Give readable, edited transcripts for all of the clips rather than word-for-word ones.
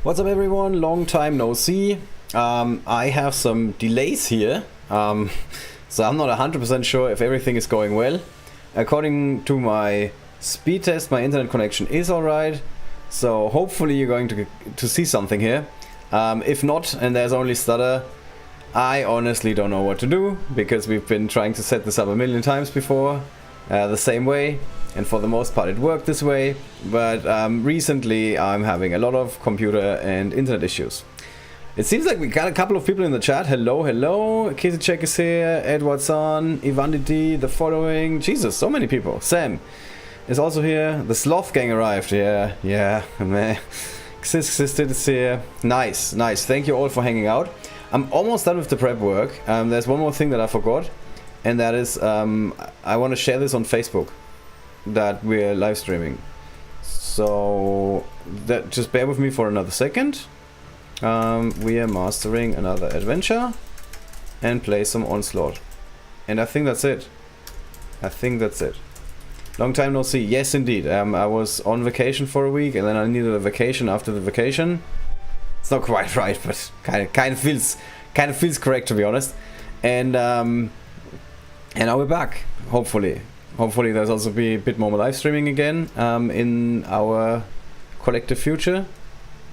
What's up everyone, long time no see. I have some delays here, so I'm not 100% sure if everything is going well. According to my speed test, my internet connection is alright, so hopefully you're going to see something here. If not, and there's only stutter, I honestly don't know what to do, because we've been trying to set this up a million times before, the same way. And for the most part it worked this way, but recently I'm having a lot of computer and internet issues. It seems like we got a couple of people in the chat. Hello, hello. Check is here, Edward's on, Ivan D, the following. Jesus, so many people. Sam is also here. The Sloth Gang arrived. Yeah, man. Existed is here. Nice. Thank you all for hanging out. I'm almost done with the prep work. There's one more thing that I forgot, and that is I want to share this on Facebook. That we're live streaming, so that just bear with me for another second. We are mastering another adventure and play some Onslaught, and I think that's it. Long time no see. Yes, indeed. I was on vacation for a week, and then I needed a vacation after the vacation. It's not quite right, but kind of feels correct, to be honest. And now we're back. Hopefully there's also be a bit more live streaming again in our collective future.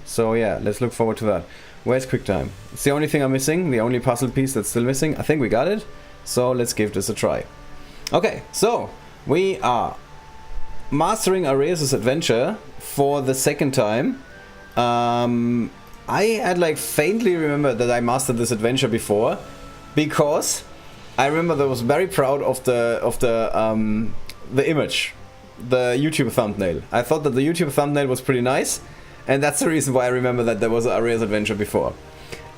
So yeah, let's look forward to that. Where's QuickTime? It's the only thing I'm missing, the only puzzle piece that's still missing. I think we got it. So let's give this a try. Okay, so we are mastering Areus' adventure for the second time. I had like faintly remembered that I mastered this adventure before, because I remember that I was very proud of the image, the YouTube thumbnail. I thought that the YouTube thumbnail was pretty nice, and that's the reason why I remember that there was an Areus adventure before.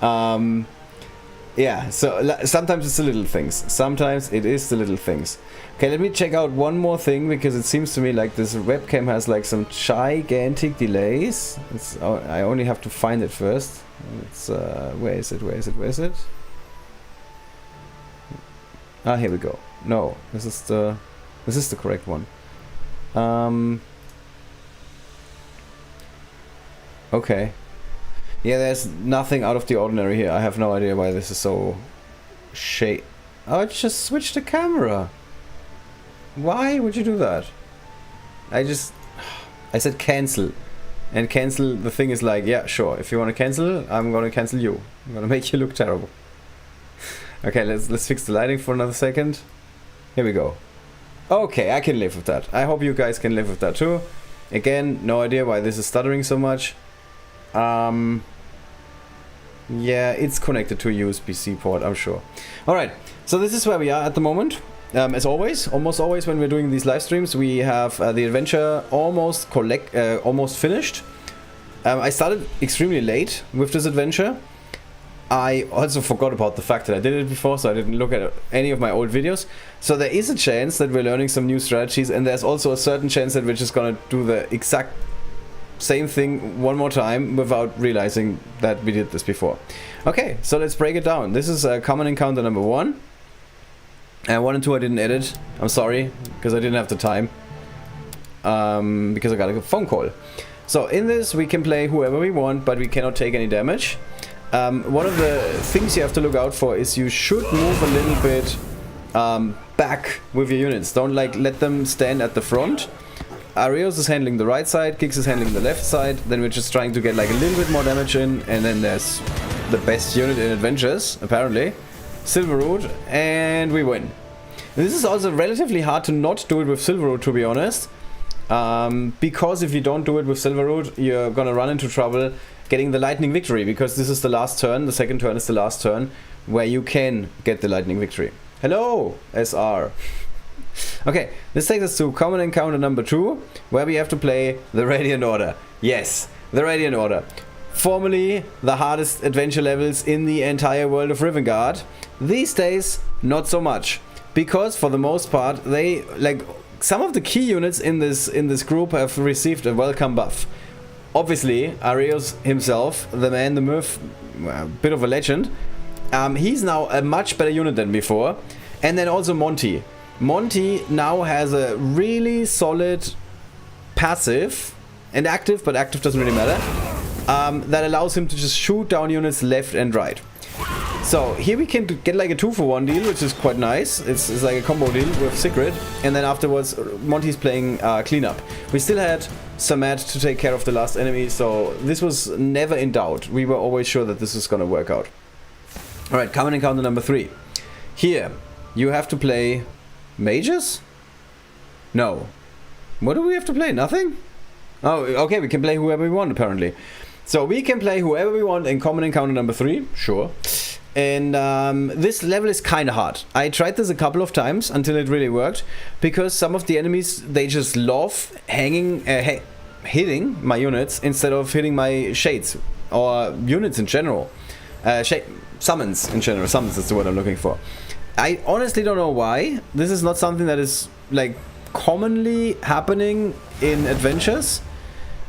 Yeah, so sometimes it's the little things. Sometimes it is the little things. Okay, let me check out one more thing, because it seems to me like this webcam has like some gigantic delays. I only have to find it first. It's where is it? Ah, here we go. No, this is the correct one. Okay. Yeah, there's nothing out of the ordinary here. I have no idea why this is so shady. Oh, I just switched the camera. Why would you do that? I said cancel. And cancel, the thing is like, yeah, sure. If you want to cancel, I'm gonna cancel you. I'm gonna make you look terrible. Okay, let's fix the lighting for another second. Here we go. Okay, I can live with that. I hope you guys can live with that too. Again, no idea why this is stuttering so much. Yeah, it's connected to a USB-C port, I'm sure. Alright, so this is where we are at the moment. As always, almost always when we're doing these live streams, we have the adventure almost finished. I started extremely late with this adventure. I also forgot about the fact that I did it before, so I didn't look at any of my old videos. So there is a chance that we're learning some new strategies, and there's also a certain chance that we're just gonna do the exact same thing one more time without realizing that we did this before. Okay, so let's break it down. This is common encounter number 1. And 1 and 2 I didn't edit. I'm sorry, because I didn't have the time. Because I got a phone call. So in this we can play whoever we want, but we cannot take any damage. One of the things you have to look out for is you should move a little bit back with your units. Don't like let them stand at the front. Areus is handling the right side, Kix is handling the left side. Then we're just trying to get like a little bit more damage in, and then there's the best unit in adventures, apparently, Silverroot, and we win. This is also relatively hard to not do it with Silverroot, to be honest, because if you don't do it with Silverroot, you're gonna run into trouble getting the lightning victory, because this is the last turn. The second turn is the last turn where you can get the lightning victory. Hello, SR. Okay, this takes us to common encounter number 2, where we have to play the Radiant Order. Yes, the Radiant Order. Formerly the hardest adventure levels in the entire world of Rivengard. These days, not so much, because for the most part, they like some of the key units in this group have received a welcome buff. Obviously, Areus himself, the man, the myth, a bit of a legend. He's now a much better unit than before. And then also Monty. Monty now has a really solid passive and active, but active doesn't really matter. that allows him to just shoot down units left and right. So here we can get like a 2-for-1 deal, which is quite nice. It's like a combo deal with Sigrid, and then afterwards Monty's playing cleanup. We still had Samet to take care of the last enemy, so this was never in doubt. We were always sure that this is gonna work out. Alright, common encounter number 3. Here, you have to play mages? No. What do we have to play? Nothing? Oh, okay, we can play whoever we want apparently. So we can play whoever we want in common encounter number 3, sure. And this level is kind of hard. I tried this a couple of times until it really worked, because some of the enemies, they just love hitting my units instead of hitting my shades or units in general. Summons in general. Summons is the word I'm looking for. I honestly don't know why. This is not something that is like commonly happening in adventures.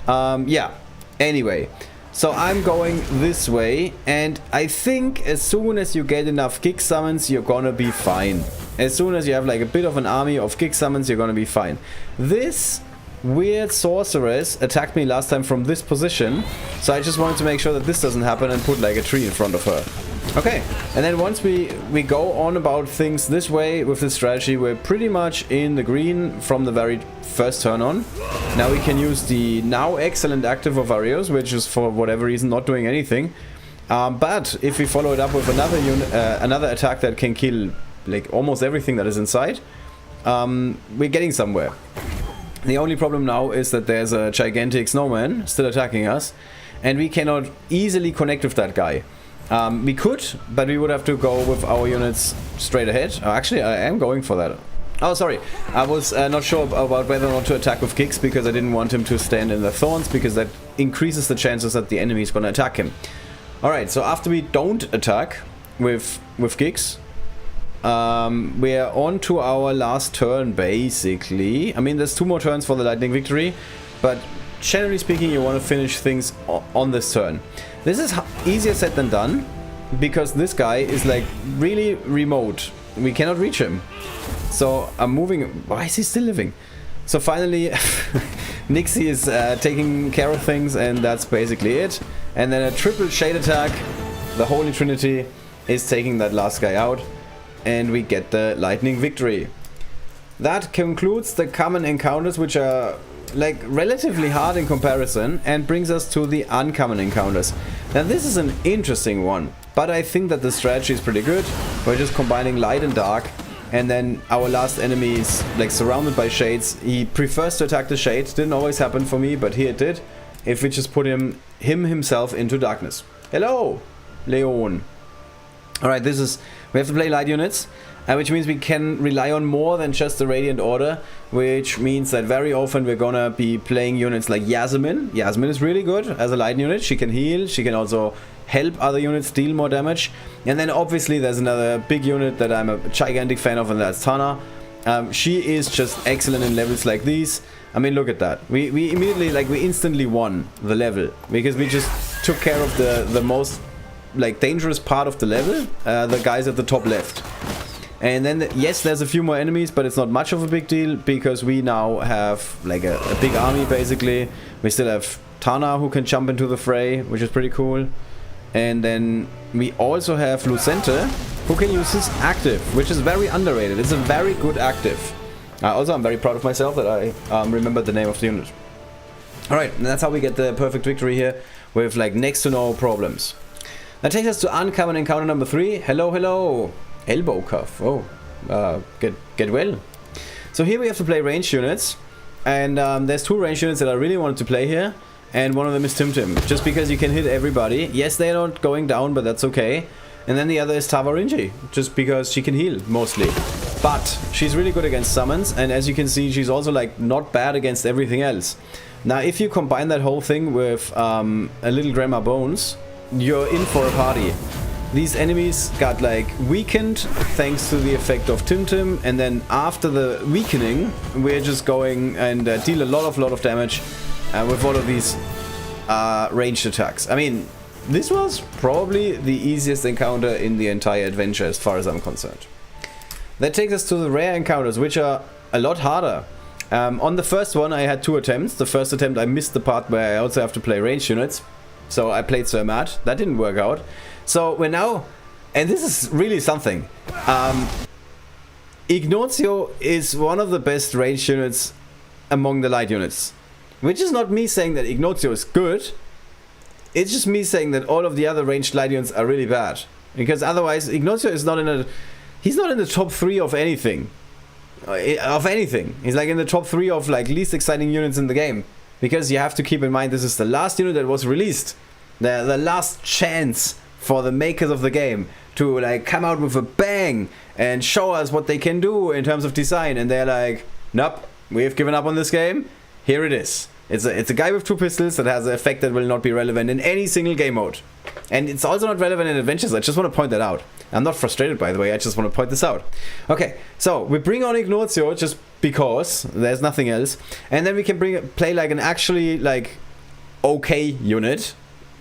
Yeah. Anyway. So I'm going this way, and I think as soon as you get enough kick summons, you're gonna be fine. As soon as you have like a bit of an army of kick summons, you're gonna be fine. This weird sorceress attacked me last time from this position, so I just wanted to make sure that this doesn't happen and put like a tree in front of her. Okay, and then once we go on about things this way with this strategy, we're pretty much in the green from the very first turn on. Now we can use the now excellent active of Areus, which is for whatever reason not doing anything. But if we follow it up with another attack that can kill like almost everything that is inside, we're getting somewhere. The only problem now is that there's a gigantic snowman still attacking us, and we cannot easily connect with that guy. We could, but we would have to go with our units straight ahead. Oh, actually, I am going for that. Oh, sorry. I was not sure about whether or not to attack with kicks, because I didn't want him to stand in the thorns, because that increases the chances that the enemy is going to attack him. Alright, so after we don't attack with kicks, we are on to our last turn, basically. I mean, there's 2 more turns for the lightning victory, but generally speaking, you want to finish things on this turn. This is easier said than done, because this guy is like really remote. We cannot reach him. So I'm moving. Why is he still living? So finally, Nixie is taking care of things, and that's basically it. And then a triple shade attack. The Holy Trinity is taking that last guy out, and we get the lightning victory. That concludes the common encounters, which are like relatively hard in comparison, and brings us to the uncommon encounters. Now this is an interesting one, but I think that the strategy is pretty good. We're just combining light and dark, and then our last enemy is like surrounded by shades. He prefers to attack the shades. Didn't always happen for me, but here it did. If we just put him himself into darkness. Hello, Leon. Alright, we have to play light units, which means we can rely on more than just the Radiant Order, which means that very often we're gonna be playing units like Yasmin. Yasmin is really good as a light unit. She can heal, she can also help other units deal more damage. And then obviously there's another big unit that I'm a gigantic fan of, and that's Tana. She is just excellent in levels like these. I mean, look at that. We immediately, like, we instantly won the level, because we just took care of the most like dangerous part of the level, the guys at the top left. And then, yes, there's a few more enemies, but it's not much of a big deal, because we now have like a big army, basically. We still have Tana, who can jump into the fray, which is pretty cool. And then we also have Lucente, who can use his active, which is very underrated. It's a very good active. Also, I'm very proud of myself that I remembered the name of the unit. Alright, and that's how we get the perfect victory here, with like next to no problems. That takes us to uncommon encounter number 3. Hello, hello. Elbow cuff. Oh, get well. So here we have to play ranged units, and there's 2 ranged units that I really wanted to play here, and one of them is Tim, just because you can hit everybody. Yes, they're not going down, but that's okay. And then the other is Tavarinji, just because she can heal mostly. But she's really good against summons, and as you can see, she's also like not bad against everything else. Now, if you combine that whole thing with a little Grandma Bones, you're in for a party. These enemies got like weakened thanks to the effect of Tim, and then after the weakening, we're just going and deal a lot of damage with all of these ranged attacks. I mean, this was probably the easiest encounter in the entire adventure as far as I'm concerned. That takes us to the rare encounters, which are a lot harder. On the first one I had 2 attempts. The first attempt I missed the part where I also have to play ranged units. So I played Zermatt. That didn't work out. So we're now... And this is really something. Ignazio is one of the best range units among the light units. Which is not me saying that Ignazio is good. It's just me saying that all of the other ranged light units are really bad. Because otherwise, Ignazio is not in a... He's not in the top 3 of anything. Of anything. He's like in the top 3 of like least exciting units in the game. Because you have to keep in mind this is the last unit that was released. The last chance for the makers of the game to like come out with a bang and show us what they can do in terms of design. And they're like, nope, we have given up on this game. Here it is. It's a guy with 2 pistols that has an effect that will not be relevant in any single game mode. And it's also not relevant in adventures. I just want to point that out. I'm not frustrated, by the way. I just want to point this out. Okay, so we bring on Ignazio just because there's nothing else. And then we can play like an actually like okay unit.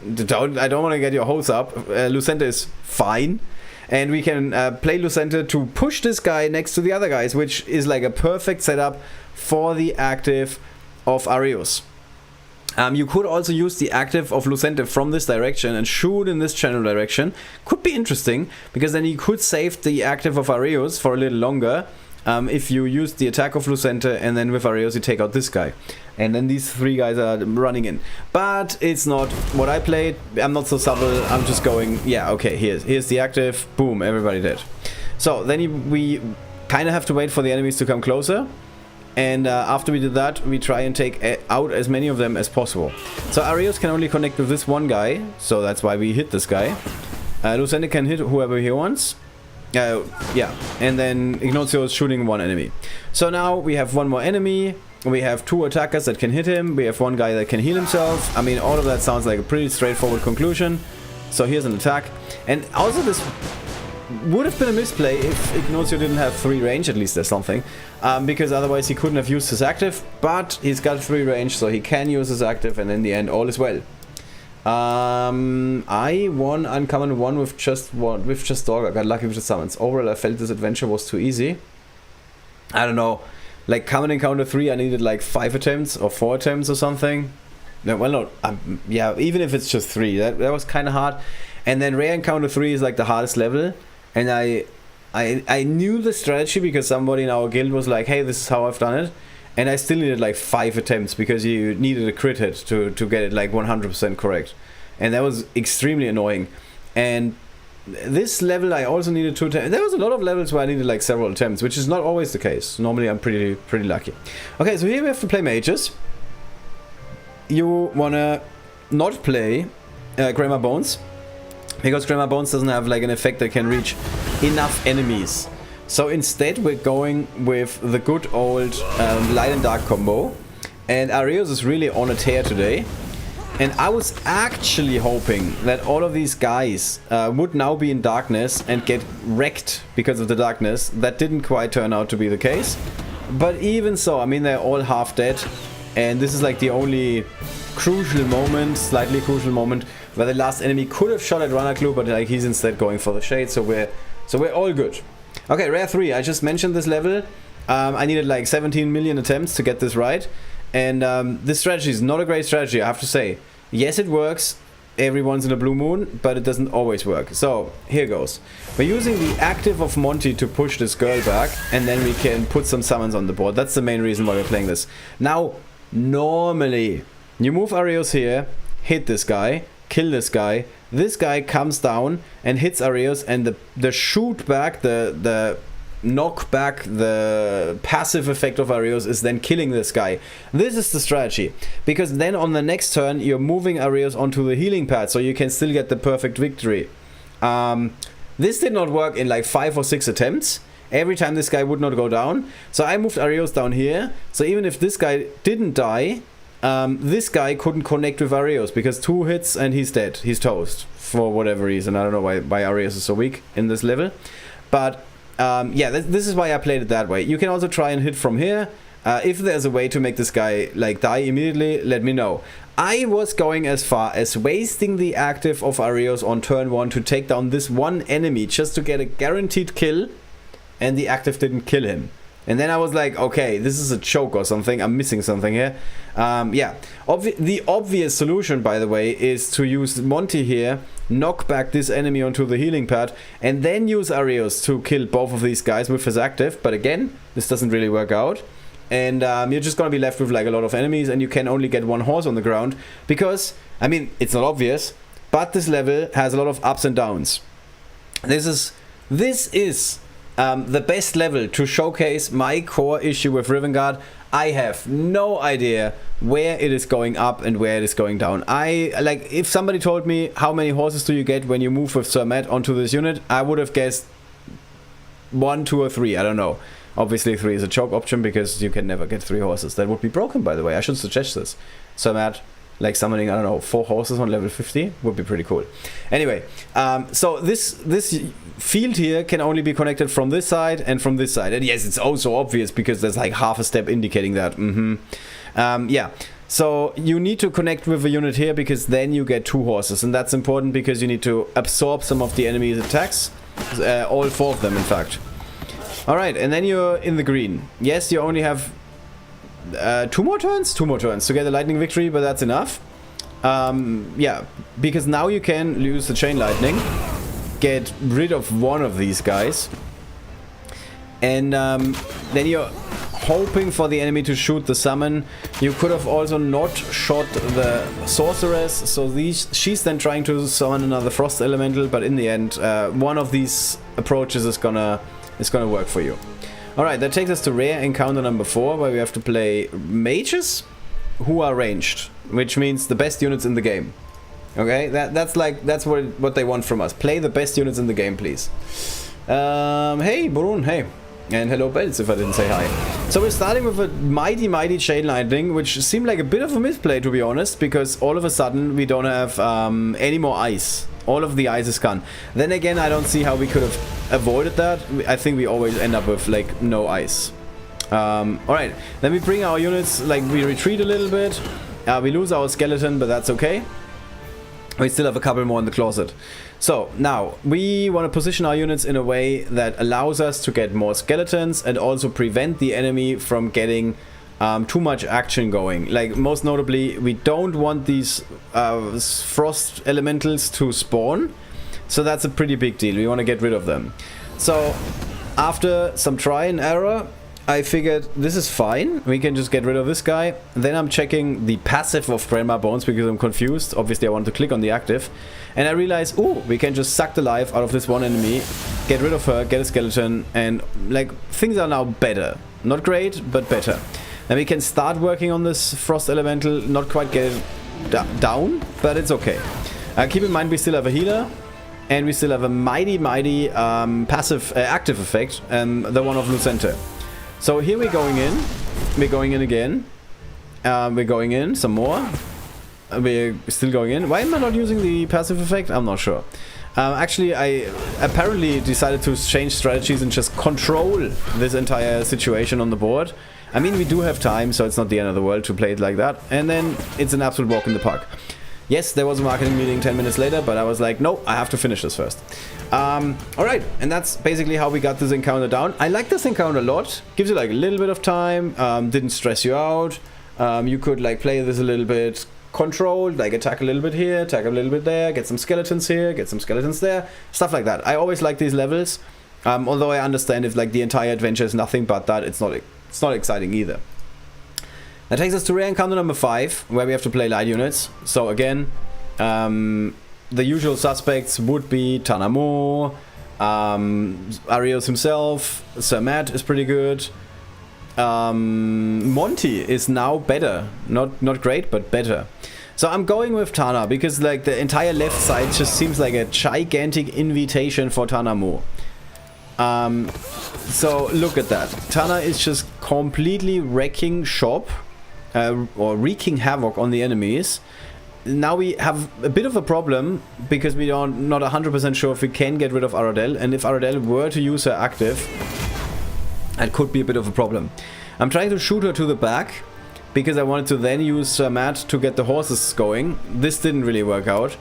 I don't want to get your hopes up. Lucente is fine. And we can play Lucente to push this guy next to the other guys, which is like a perfect setup for the active of Areus. You could also use the active of Lucente from this direction and shoot in this general direction. Could be interesting, because then you could save the active of Areus for a little longer if you use the attack of Lucente and then with Areus you take out this guy. And then these 3 guys are running in. But it's not what I played. I'm not so subtle. I'm just going, yeah, okay, here's the active. Boom, everybody dead. So then we kind of have to wait for the enemies to come closer. And after we did that, we try and take out as many of them as possible. So Areus can only connect with this one guy, so that's why we hit this guy. Lucente can hit whoever he wants. Yeah, and then Ignazio is shooting 1 enemy. So now we have 1 more enemy. We have 2 attackers that can hit him. We have 1 guy that can heal himself. I mean, all of that sounds like a pretty straightforward conclusion. So here's an attack. And also this would have been a misplay if Ignazio didn't have 3 range. At least there's something. Because otherwise he couldn't have used his active. But he's got 3 range, so he can use his active. And in the end, all is well. I won uncommon 1 with just Dog. I got lucky with the summons. Overall, I felt this adventure was too easy. I don't know. Like common encounter 3, I needed like 5 attempts or 4 attempts or something. No, well, no. Yeah, even if it's just 3, that was kind of hard. And then rare encounter 3 is like the hardest level. And I knew the strategy because somebody in our guild was like, hey, this is how I've done it. And I still needed like 5 attempts because you needed a crit hit to get it like 100% correct. And that was extremely annoying. And this level I also needed 2 attempts. There was a lot of levels where I needed like several attempts, which is not always the case. Normally I'm pretty lucky. Okay, so here we have to play mages. You wanna not play Grammar Bones, because Grammar Bones doesn't have like an effect that can reach enough enemies. So instead we're going with the good old light and dark combo. And Areus is really on a tear today. And I was actually hoping that all of these guys would now be in darkness and get wrecked because of the darkness. That didn't quite turn out to be the case. But even so, I mean, they're all half dead. And this is like the only crucial moment, slightly crucial moment, where the last enemy could have shot at Runner Clue, but like he's instead going for the shade. So we're all good. Okay, rare 3. I just mentioned this level. I needed like 17 million attempts to get this right. And this strategy is not a great strategy, I have to say. Yes, it works every once in a blue moon, but it doesn't always work. So, here goes. We're using the active of Monty to push this girl back, and then we can put some summons on the board. That's the main reason why we're playing this. Now, normally, you move Areus here, hit this guy, kill this guy. This guy comes down and hits Areus, and the shoot back, the knock back, the passive effect of Areus is then killing this guy. This is the strategy, because then on the next turn you're moving Areus onto the healing pad, so you can still get the perfect victory. This did not work in like 5 or 6 attempts. Every time this guy would not go down. So I moved Areus down here, so even if this guy didn't die, this guy couldn't connect with Areus, because 2 hits and he's dead. He's toast for whatever reason. I don't know why Areus is so weak in this level, but yeah, this is why I played it that way. You can also try and hit from here. If there's a way to make this guy like die immediately, let me know. I was going as far as wasting the active of Areus on turn 1 to take down this one enemy just to get a guaranteed kill, and the active didn't kill him. And then I was like, okay, this is a choke or something. I'm missing something here. Yeah. The obvious solution, by the way, is to use Monty here, knock back this enemy onto the healing pad, and then use Areus to kill both of these guys with his active. But again, this doesn't really work out. And you're just going to be left with like a lot of enemies, and you can only get one horse on the ground. Because, I mean, it's not obvious, but this level has a lot of ups and downs. This is the best level to showcase my core issue with Riven Guard. I have no idea where it is going up and where it is going down. Like, if somebody told me how many horses do you get when you move with Sir Matt onto this unit, I would have guessed 1, 2, or 3. I don't know. Obviously 3 is a choke option because you can never get 3 horses. That would be broken, by the way. I should suggest this. Sir Matt, like summoning, I don't know, 4 horses on level 50 would be pretty cool. Anyway, so this field here can only be connected from this side and from this side. And yes, it's also obvious because there's like half a step indicating that. Yeah, so you need to connect with a unit here because then you get 2 horses. And that's important because you need to absorb some of the enemy's attacks. All 4 of them, in fact. Alright, and then you're in the green. Yes, you only have 2 more turns? 2 more turns to get a lightning victory, but that's enough. Yeah, because now you can use the chain lightning, get rid of one of these guys, and then you're hoping for the enemy to shoot the summon. You could have also not shot the sorceress, so she's then trying to summon another frost elemental, but in the end, one of these approaches is gonna work for you. Alright, that takes us to rare encounter number 4, where we have to play mages who are ranged, which means the best units in the game. Okay, that's what they want from us. Play the best units in the game, please. Hey, Burun, hey. And hello, Bells, if I didn't say hi. So we're starting with a mighty chain lightning, which seemed like a bit of a misplay, to be honest, because all of a sudden we don't have any more ice. All of the ice is gone. Then again, I don't see how we could have avoided that. I think we always end up with, like, no ice. Alright, then we bring our units, like, we retreat a little bit. We lose our skeleton, but that's okay. We still have a couple more in the closet. So, now, we want to position our units in a way that allows us to get more skeletons and also prevent the enemy from getting too much action going. Like, most notably, we don't want these frost elementals to spawn, so that's a pretty big deal. We want to get rid of them. So after some try and error, I figured this is fine, we can just get rid of this guy. Then I'm checking the passive of Grandma Bones because I'm confused. Obviously I want to click on the active, and I realize, ooh, we can just suck the life out of this one enemy, get rid of her, get a skeleton, and like, things are now better. Not great, but better. And we can start working on this frost elemental, not quite get it down, but it's okay. Keep in mind we still have a healer, and we still have a mighty passive active effect, the one of Lucente. So here we're going in again, we're going in some more, we're still going in. Why am I not using the passive effect? I'm not sure. Actually, I apparently decided to change strategies and just control this entire situation on the board. I mean, we do have time, so it's not the end of the world to play it like that. And then it's an absolute walk in the park. Yes, there was a marketing meeting 10 minutes later, but I was like, no, I have to finish this first. Alright, and that's basically how we got this encounter down. I like this encounter a lot. Gives you like a little bit of time, didn't stress you out. You could like play this a little bit controlled, like attack a little bit here, attack a little bit there, get some skeletons here, get some skeletons there, stuff like that. I always like these levels, although I understand if like the entire adventure is nothing but that, it's not exciting either. That takes us to rare encounter number 5, where we have to play light units. So again, the usual suspects would be Tanamo, Areus himself, Sir Matt is pretty good. Monty is now better. Not great, but better. So I'm going with Tana, because like the entire left side just seems like a gigantic invitation for Tanamo. So look at that. Tana is just completely wrecking shop, or wreaking havoc on the enemies. Now we have a bit of a problem because we are not 100% sure if we can get rid of Aradel, and if Aradel were to use her active, that could be a bit of a problem. I'm trying to shoot her to the back because I wanted to then use Matt to get the horses going. This didn't really work out.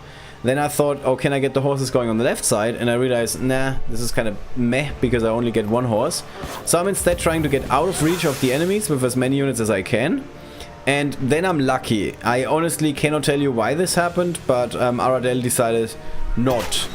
Then I thought, oh, can I get the horses going on the left side? And I realized, nah, this is kind of meh, because I only get one horse. So I'm instead trying to get out of reach of the enemies with as many units as I can. And then I'm lucky. I honestly cannot tell you why this happened, but Aradel decided not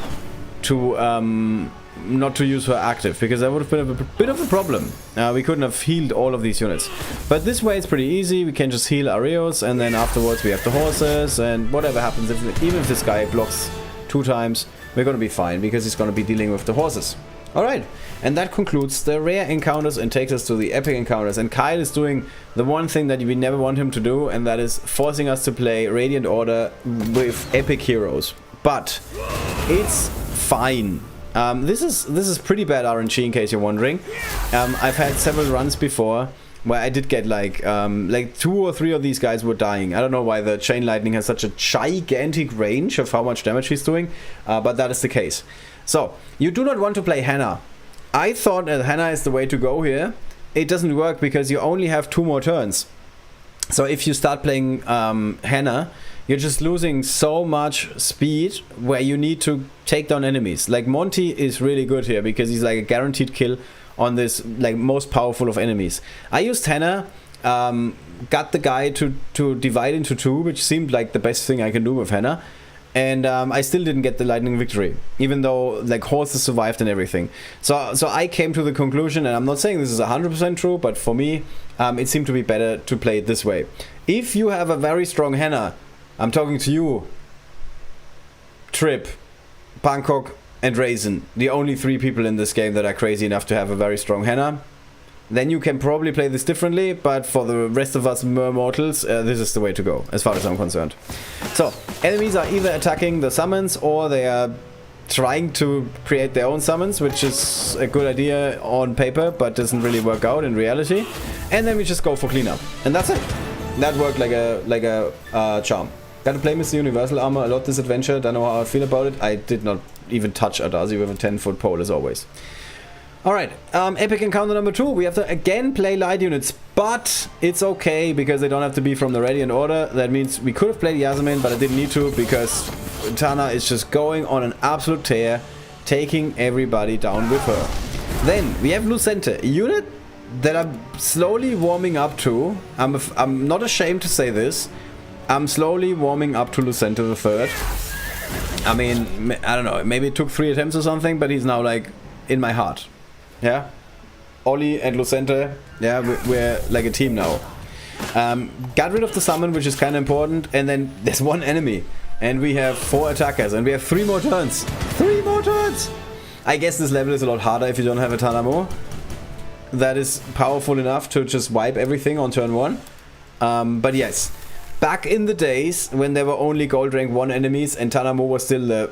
to use her active, because that would have been a bit of a problem. We couldn't have healed all of these units. But this way it's pretty easy. We can just heal Areus, and then afterwards we have the horses, and whatever happens, even if this guy blocks 2 times, we're going to be fine, because he's going to be dealing with the horses. Alright, and that concludes the rare encounters and takes us to the epic encounters. And Kyle is doing the one thing that we never want him to do, and that is forcing us to play Radiant Order with epic heroes. But it's fine. This is pretty bad RNG, in case you're wondering. I've had several runs before where I did get like 2 or 3 of these guys were dying. I don't know why the Chain Lightning has such a gigantic range of how much damage he's doing, but that is the case. So, you do not want to play Hannah. I thought that Hannah is the way to go here. It doesn't work because you only have 2 more turns. So if you start playing Hannah, you're just losing so much speed where you need to take down enemies. Like Monty is really good here because he's like a guaranteed kill on this like most powerful of enemies. I used Hannah, got the guy to divide into 2, which seemed like the best thing I can do with Hannah. And I still didn't get the lightning victory, even though like horses survived and everything. So I came to the conclusion, and I'm not saying this is 100% true, but for me, it seemed to be better to play it this way. If you have a very strong Hannah, I'm talking to you, Trip, Bangkok, and Raisin, the only 3 people in this game that are crazy enough to have a very strong Hannah, then you can probably play this differently, but for the rest of us mere mortals, this is the way to go, as far as I'm concerned. So, enemies are either attacking the summons, or they are trying to create their own summons, which is a good idea on paper, but doesn't really work out in reality. And then we just go for cleanup, and that's it. That worked like a charm. Got to play Mr. Universal Armor a lot this adventure, don't know how I feel about it. I did not even touch Adazi with a 10-foot pole, as always. Alright, epic encounter number 2. We have to again play light units, but it's okay because they don't have to be from the Radiant Order. That means we could have played Yasmin, but I didn't need to because Tana is just going on an absolute tear, taking everybody down with her. Then we have Lucente, a unit that I'm slowly warming up to. I'm not ashamed to say this. I'm slowly warming up to Lucente the Third. I mean, I don't know, maybe it took 3 attempts or something, but he's now like in my heart. Yeah, Ollie and Lucente, yeah, we're like a team now. Got rid of the summon, which is kind of important, and then there's 1 enemy, and we have 4 attackers, and we have 3 more turns. 3 more turns! I guess this level is a lot harder if you don't have a Tanamo. That is powerful enough to just wipe everything on turn 1. But yes, back in the days when there were only gold rank 1 enemies and Tanamo was still the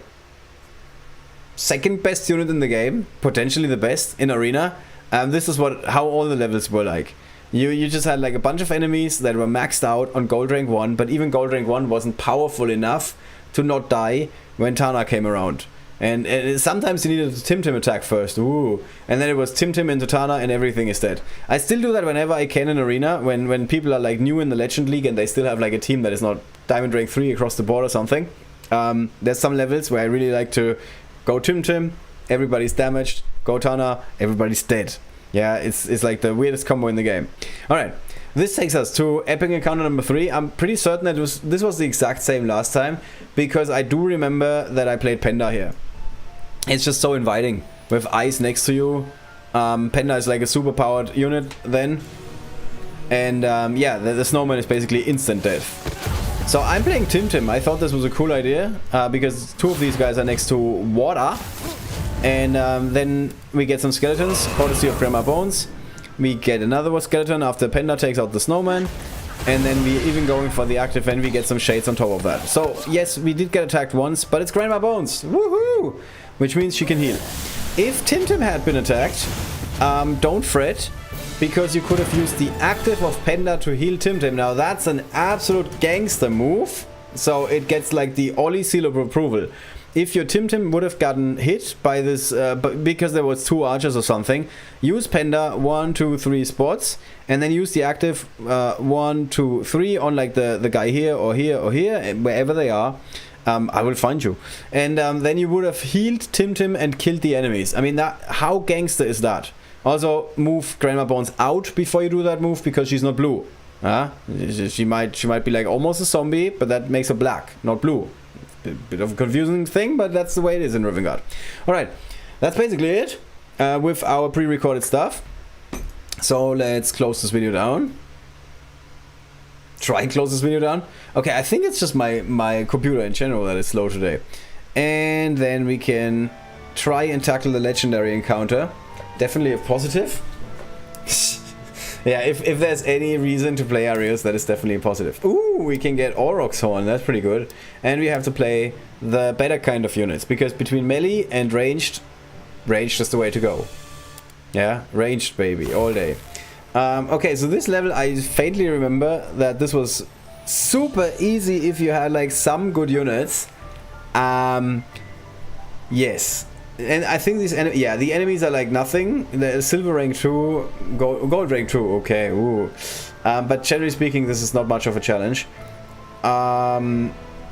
second best unit in the game, potentially the best in Arena. This is how all the levels were like. You just had like a bunch of enemies that were maxed out on gold rank 1, but even gold rank 1 wasn't powerful enough to not die when Tana came around. And sometimes you needed a Tim attack first, ooh, and then it was Tim into Tana and everything is dead. I still do that whenever I can in Arena, when people are like new in the Legend League and they still have like a team that is not Diamond rank 3 across the board or something. There's some levels where I really like to go Tim, everybody's damaged. Go Tana, everybody's dead. Yeah, it's like the weirdest combo in the game. Alright, this takes us to epic encounter number 3. I'm pretty certain that this was the exact same last time, because I do remember that I played Penda here. It's just so inviting, with ice next to you. Penda is like a super powered unit then. And yeah, the snowman is basically instant death. So I'm playing Tim. I thought this was a cool idea, because 2 of these guys are next to water. And then we get some skeletons, courtesy of Grandma Bones. We get another skeleton after Penda takes out the snowman. And then we even going for the active and we get some shades on top of that. So yes, we did get attacked once, but it's Grandma Bones. Woohoo! Which means she can heal. If Tim had been attacked, don't fret, because you could have used the active of Penda to heal Tim. Now that's an absolute gangster move. So it gets like the Ollie seal of approval. If your Tim would have gotten hit by this, because there was 2 archers or something, use Penda 1, 2, 3 spots, and then use the active 1, 2, 3 on like the guy here or here or here, wherever they are. I will find you. And then you would have healed Tim and killed the enemies. I mean, how gangster is that? Also, move Grandma Bones out before you do that move, because she's not blue. She might be like almost a zombie, but that makes her black, not blue. Bit of a confusing thing, but that's the way it is in Rivengard. Alright, that's basically it with our pre-recorded stuff. So let's close this video down. Try and close this video down. Okay, I think it's just my computer in general that is slow today. And then we can try and tackle the legendary encounter. Definitely a positive. Yeah, if there's any reason to play Areus, that is definitely a positive. Ooh, we can get Aurochs Horn, that's pretty good. And we have to play the better kind of units, because between melee and ranged is the way to go. Yeah, ranged baby, all day. Okay, so this level, I faintly remember that this was super easy if you had like some good units. Yes. And I think these the enemies are like nothing. The silver rank 2, gold rank 2, okay, ooh. But generally speaking, this is not much of a challenge.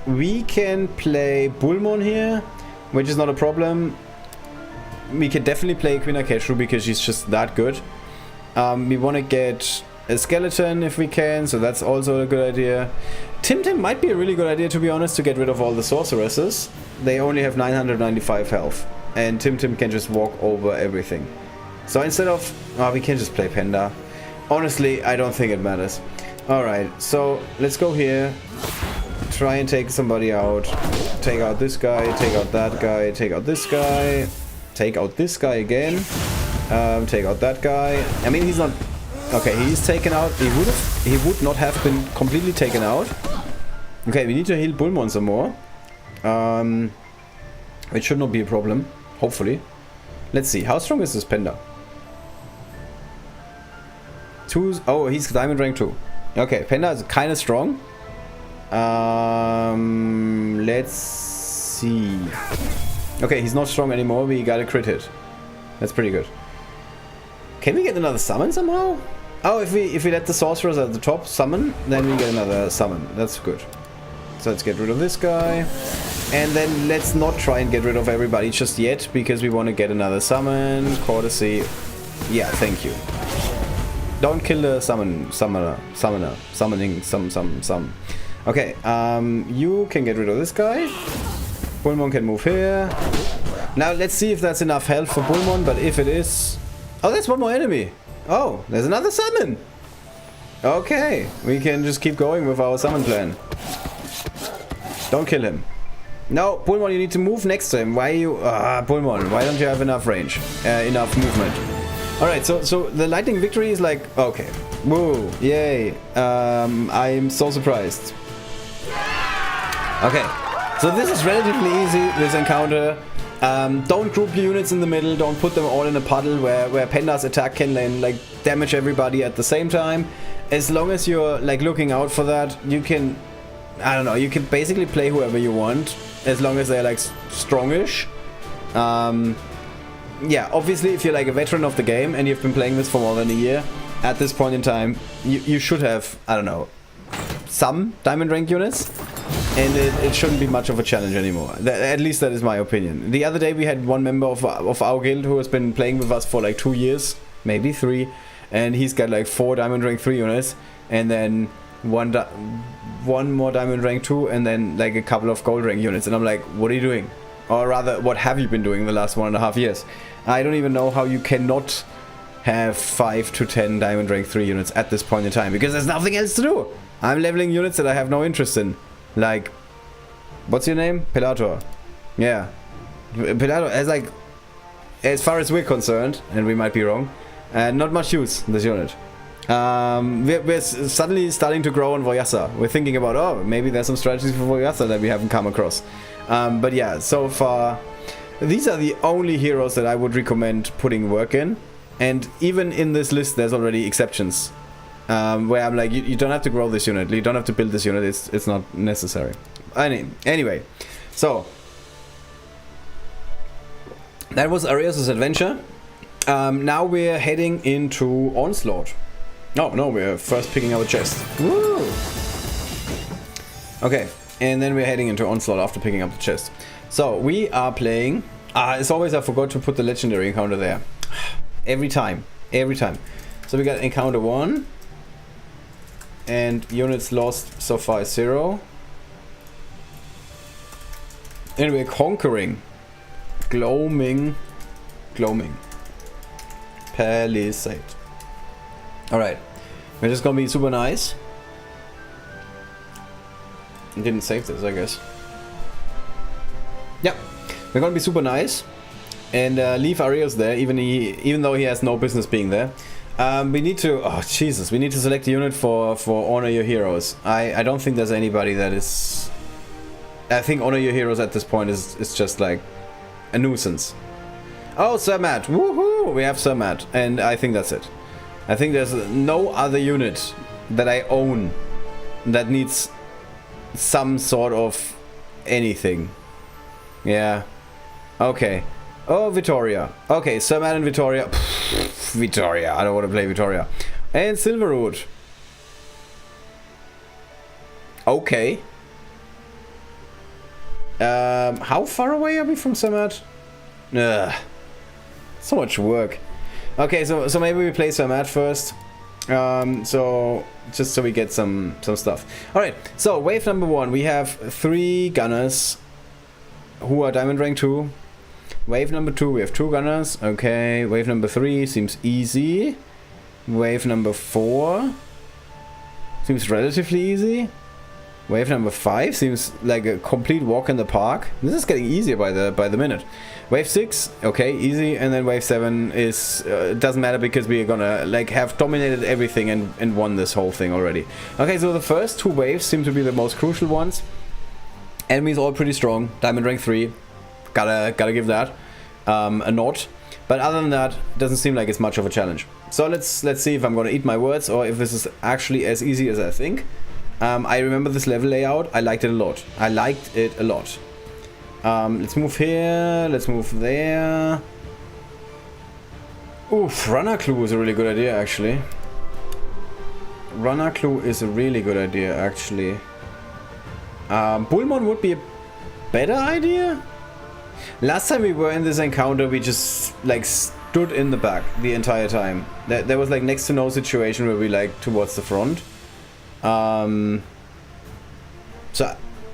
We can play Bullmon here, which is not a problem. We can definitely play Queen Akeshu because she's just that good. We want to get a skeleton if we can, so that's also a good idea. Tim might be a really good idea, to be honest, to get rid of all the sorceresses. They only have 995 health. And Tim can just walk over everything. So instead of... we can just play Penda. Honestly, I don't think it matters. Alright, so let's go here. Try and take somebody out. Take out this guy, take out that guy, take out this guy. Take out this guy again. Take out that guy. I mean, he's not... Okay, he's taken out. He would not have been completely taken out. Okay, we need to heal Bullmon some more. It should not be a problem. Hopefully. Let's see. How strong is this Penda? Oh, he's diamond rank 2. Okay, Penda is kind of strong. Let's see. Okay, he's not strong anymore. We got a crit hit. That's pretty good. Can we get another summon somehow? Oh, if we let the sorcerers at the top summon, then we get another summon. That's good. So let's get rid of this guy. And then let's not try and get rid of everybody just yet, because we want to get another summon. Courtesy. Yeah, thank you. Don't kill the summoning some. Okay, you can get rid of this guy. Bullmon can move here. Now let's see if that's enough health for Bullmon, but if it is... Oh, that's one more enemy. Oh, there's another summon. Okay, we can just keep going with our summon plan. Don't kill him. No, Bullmon, you need to move next to him. Why you... Bullmon, why don't you have enough range? Enough movement. Alright, so the lightning victory is like... Okay. Woo, yay. I'm so surprised. Okay, so this is relatively easy, this encounter. Don't group your units in the middle, don't put them all in a puddle where Penda's attack can then like damage everybody at the same time. As long as you're like looking out for that, you can... I don't know, you can basically play whoever you want, as long as they're like strongish. Yeah, obviously if you're like a veteran of the game and you've been playing this for more than a year, at this point in time, you should have, I don't know, some diamond rank units, and it shouldn't be much of a challenge anymore. At least that is my opinion. The other day we had one member of our guild who has been playing with us for like 2 years, maybe 3, and he's got like 4 diamond rank 3 units, and then one more diamond rank 2, and then like a couple of gold rank units, and I'm like, what are you doing? Or rather, what have you been doing the last 1.5 years? I don't even know how you cannot have 5 to 10 diamond rank 3 units at this point in time, because there's nothing else to do. I'm leveling units that I have no interest in. Like, what's your name? Pilator. Yeah. Pilator has like, as far as we're concerned, and we might be wrong, not much use in this unit. We're suddenly starting to grow on Voyasa. We're thinking about, oh, maybe there's some strategies for Voyasa that we haven't come across. But yeah, so far, these are the only heroes that I would recommend putting work in. And even in this list, there's already exceptions. Where I'm like, you don't have to grow this unit, you don't have to build this unit, it's not necessary. Anyway, so that was Areus' adventure. Now we're heading into Onslaught. No, we're first picking up a chest. Woo! Okay, And then we're heading into Onslaught after picking up the chest. So we are playing... as always, I forgot to put the legendary encounter there. Every time. So we got encounter 1. And units lost so far is 0. And we're conquering Gloaming Palisade. Alright. We're just gonna be super nice. Didn't save this, I guess. Yeah. We're gonna be super nice. And leave Areus there, even though he has no business being there. We need to... Oh, Jesus. We need to select a unit for Honor Your Heroes. I don't think there's anybody that is... I think Honor Your Heroes at this point is just like a nuisance. Oh, Sir Matt. Woohoo! We have Sir Matt. And I think that's it. I think there's no other unit that I own that needs some sort of anything. Yeah. Okay. Oh, Vittoria. Okay, Sir Matt and Vittoria. Vittoria. I don't want to play Vittoria. And Silverwood. Okay. How far away are we from Sir Matt? Ugh. So much work. Okay, so maybe we play Sir Matt first. So just so we get some stuff. Alright, so wave number 1. We have 3 gunners who are diamond rank 2. Wave number 2, we have 2 gunners. Okay, wave number 3 seems easy. Wave number 4 seems relatively easy. Wave number 5 seems like a complete walk in the park. This is getting easier by the minute. Wave 6, okay, easy, and then wave 7 is doesn't matter because we are gonna like have dominated everything and won this whole thing already. Okay, so the first 2 waves seem to be the most crucial ones. Enemies all pretty strong. Diamond rank 3, gotta give that a nod. But other than that, it doesn't seem like it's much of a challenge. So let's see if I'm gonna eat my words or if this is actually as easy as I think. I remember this level layout. I liked it a lot. Let's move here. Let's move there. Oof, Runner Clue is a really good idea, actually. Bullmon would be a better idea. Last time we were in this encounter, we just like stood in the back the entire time. There was like next to no situation where we like towards the front. So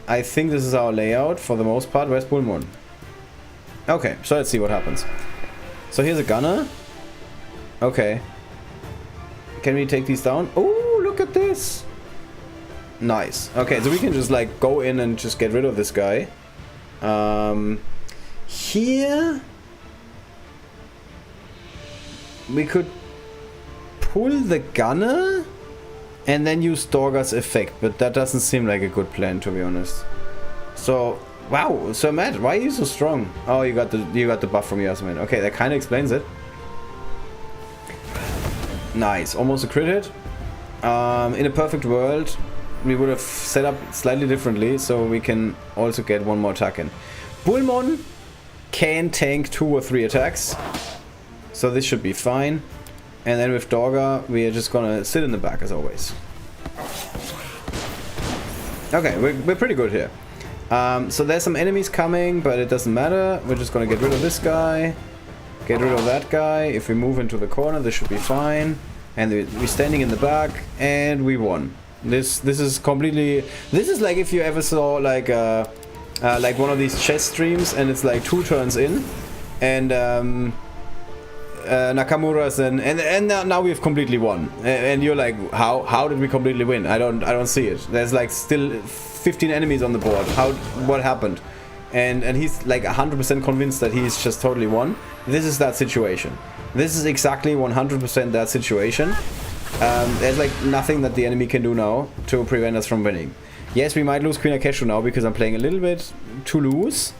I think this is our layout for the most part. Where's Bullmon? Okay, so let's see what happens. So here's a gunner. Okay. Can we take these down? Oh, look at this. Nice. Okay, so we can just like go in and just get rid of this guy. Here we could pull the gunner and then use Dorga's effect, but that doesn't seem like a good plan, to be honest. So, wow, Sir Matt, why are you so strong? Oh, you got the buff from Yasmin. Okay, that kind of explains it. Nice, almost a crit hit. In a perfect world, we would have set up slightly differently, so we can also get one more attack in. Bullmon can tank 2 or 3 attacks, so this should be fine. And then with Dorga, we are just gonna sit in the back as always. Okay, we're pretty good here. So there's some enemies coming, but it doesn't matter. We're just gonna get rid of this guy. Get rid of that guy. If we move into the corner, this should be fine. And we're standing in the back, and we won. This is completely... This is like if you ever saw like one of these chess streams, and it's like 2 turns in, and Nakamura's and now we've completely won, and you're like, how did we completely win? I don't see it. There's like still 15 enemies on the board. What happened? And he's like 100% convinced that he's just totally won. This is that situation. This is exactly 100% that situation. There's like nothing that the enemy can do now to prevent us from winning. Yes, we might lose Queen Akeshu now because I'm playing a little bit too loose.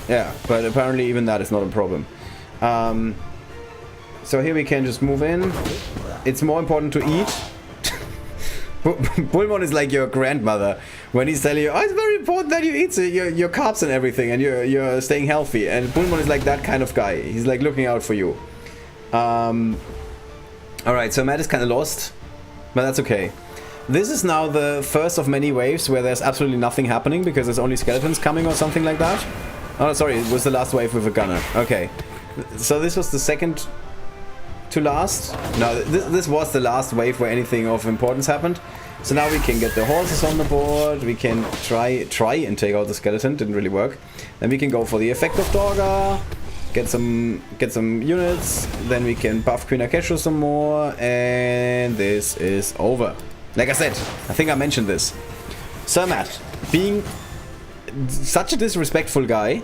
Yeah, but apparently even that is not a problem. So here we can just move in. It's more important to eat. Bullmon is like your grandmother when he's telling you, oh, it's very important that you eat your carbs and everything, and you're staying healthy. And Bullmon is like that kind of guy. He's like looking out for you. Alright, so Matt is kind of lost, but that's okay. This is now the first of many waves where there's absolutely nothing happening because there's only skeletons coming or something like that. Oh, sorry, it was the last wave with a gunner. Okay. So this was the second to last. No, this was the last wave where anything of importance happened. So now we can get the horses on the board. We can try and take out the skeleton. Didn't really work. Then we can go for the effect of Dorga. Get some units. Then we can buff Queen Akeshu some more. And this is over. Like I said, I think I mentioned this. Sir Matt, being such a disrespectful guy,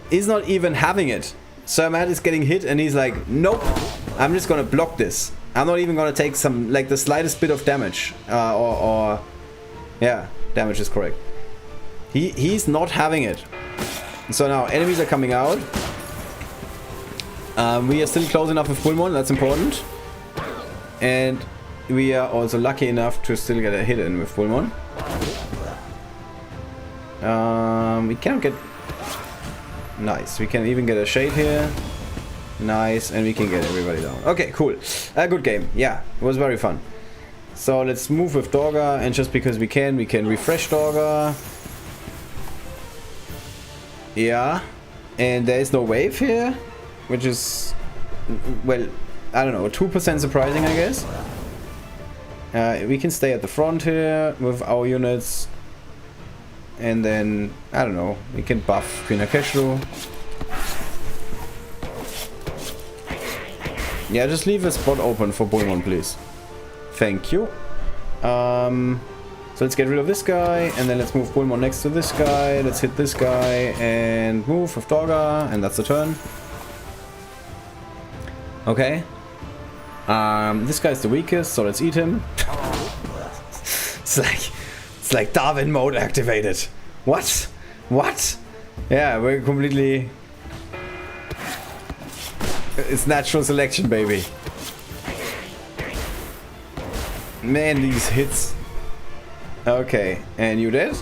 is not even having it. Sir Matt is getting hit and he's like, nope, I'm just gonna block this. I'm not even gonna take some, like the slightest bit of damage. Yeah, damage is correct. He's not having it. So now enemies are coming out. We are still close enough with Bullmon, that's important. And we are also lucky enough to still get a hit in with Bullmon. We cannot get... Nice, we can even get a shade here. Nice, and we can get everybody down. Okay, cool. A good game. Yeah, it was very fun. So let's move with Dorga, and just because we can refresh Dorga. Yeah, and there is no wave here, which is, well, I don't know, 2% surprising, I guess. We can stay at the front here with our units. And then, I don't know, we can buff Queen Akeshu. Yeah, just leave a spot open for Bullmon, please. Thank you. So let's get rid of this guy, and then let's move Bullmon next to this guy. Let's hit this guy, and move with Dorga, and that's the turn. Okay. This guy's the weakest, so let's eat him. It's like Darwin mode activated. What? What? Yeah, we're completely... It's natural selection, baby. Man, these hits. Okay, and you dead?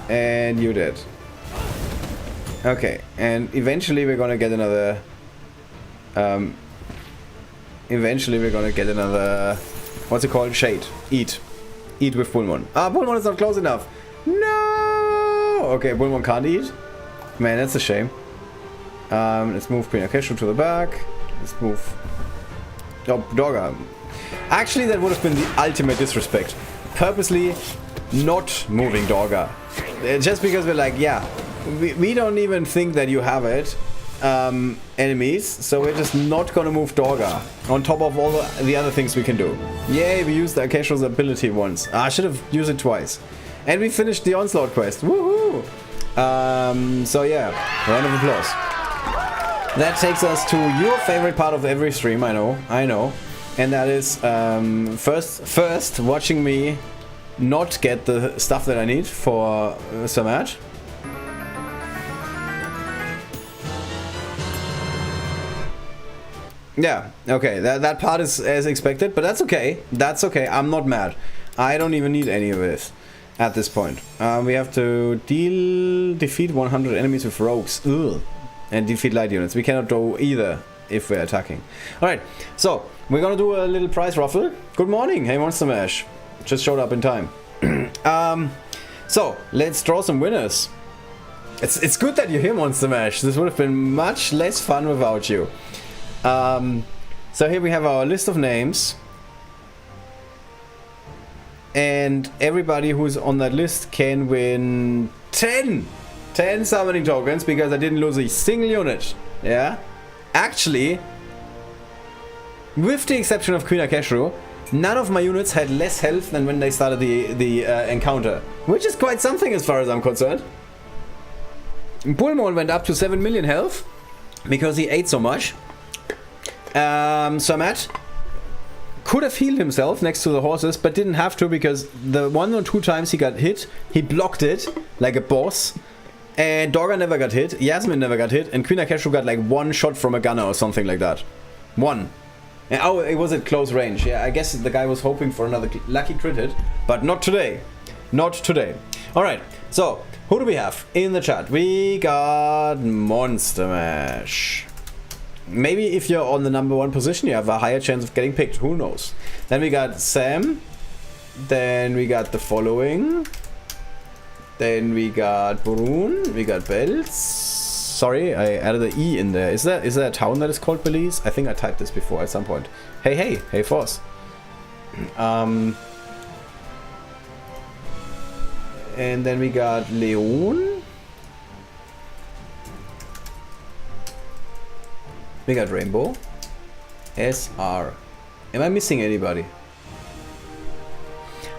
And you dead. Okay, and eventually we're gonna get another... Eventually we're gonna get another... What's it called? Shade. Eat. Eat with Bullmon. Ah, Bullmon is not close enough. No! Okay, Bullmon can't eat. Man, that's a shame. Let's move Queen Akeshu to the back. Let's move... Oh, Dorga. Actually, that would have been the ultimate disrespect. Purposely not moving Dorga. Just because we're like, yeah, we don't even think that you have it. Enemies, so we're just not gonna move Dorga on top of all the other things we can do. Yay, we used the Akeshu's ability once. I should have used it twice. And we finished the Onslaught quest. Woohoo! So yeah, round of applause. That takes us to your favorite part of every stream, I know. And that is first watching me not get the stuff that I need for Sir Matt. Yeah, okay, that part is as expected, but that's okay. That's okay, I'm not mad. I don't even need any of this at this point. We have to defeat 100 enemies with rogues. Ugh. And defeat light units. We cannot do either if we're attacking. Alright, so we're gonna do a little prize raffle. Good morning, hey Monster Mash. Just showed up in time. So, let's draw some winners. It's good that you're here, Monster Mash. This would have been much less fun without you. So here we have our list of names, and everybody who's on that list can win 10 summoning tokens because I didn't lose a single unit. Yeah, actually, with the exception of Queen Akeshu, none of my units had less health than when they started the encounter, which is quite something as far as I'm concerned. Bullmon went up to 7 million health because he ate so much. Sir Matt could have healed himself next to the horses, but didn't have to because the 1 or 2 times he got hit, he blocked it like a boss. And Dorga never got hit, Yasmin never got hit, and Queen Akeshu got like 1 shot from a gunner or something like that. 1. And, oh, it was at close range. Yeah, I guess the guy was hoping for another lucky crit hit, but not today. Not today. Alright, so who do we have in the chat? We got Monster Mash. Maybe if you're on the #1 position, you have a higher chance of getting picked. Who knows? Then we got Sam. Then we got the following. Then we got Brun. We got Belz. Sorry, I added an E in there. Is there a town that is called Belize? I think I typed this before at some point. Hey, Force. And then we got Leon. We got Rainbow. SR. Am I missing anybody?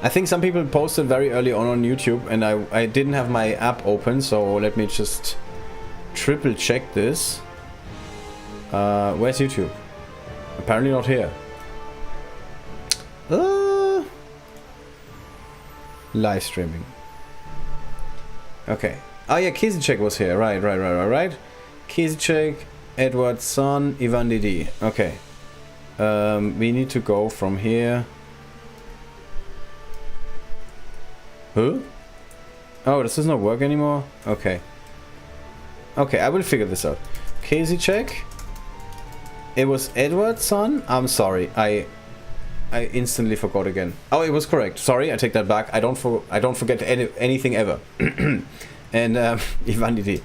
I think some people posted very early on YouTube and I didn't have my app open, so let me just triple check this. Where's YouTube? Apparently not here. Live streaming. Okay. Oh yeah, Kizicek was here. Right. Kizicek, Edward Son, Ivan Didi. Okay. We need to go from here. Huh? Oh, does this not work anymore? Okay. Okay, I will figure this out. Kizicek. It was Edward's son? I'm sorry. I instantly forgot again. Oh, it was correct. Sorry, I take that back. I don't forget anything ever. And Ivan Didi.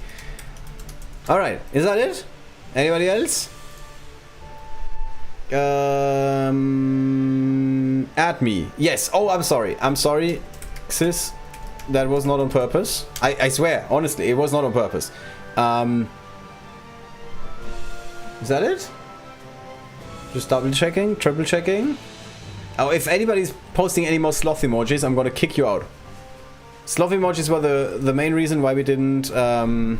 All right, is that it? Anybody else? Add me. Yes. Oh, I'm sorry. I'm sorry, sis. That was not on purpose. I swear, honestly, it was not on purpose. Is that it? Just double checking, triple checking. Oh, if anybody's posting any more sloth emojis, I'm gonna kick you out. Sloth emojis were the main reason why we didn't... Oh,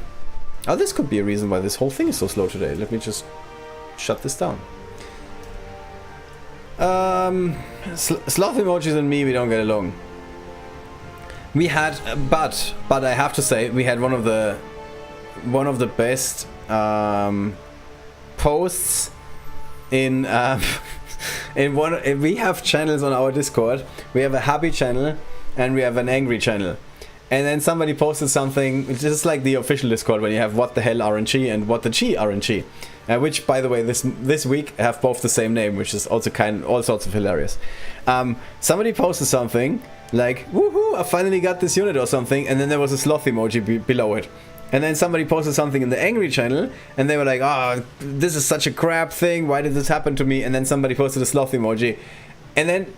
this could be a reason why this whole thing is so slow today. Let me just shut this down. Sloth emojis and me, we don't get along. We had, but I have to say, we had one of the best posts in we have channels on our Discord. We have a happy channel and we have an angry channel. And then somebody posted something just like the official Discord when you have what the hell RNG and what the G RNG, which by the way this week have both the same name, which is also all sorts of hilarious. Somebody posted something like woohoo, I finally got this unit or something, and then there was a sloth emoji below it. And then somebody posted something in the angry channel and they were like, oh, this is such a crap thing, why did this happen to me? And then somebody posted a sloth emoji. And then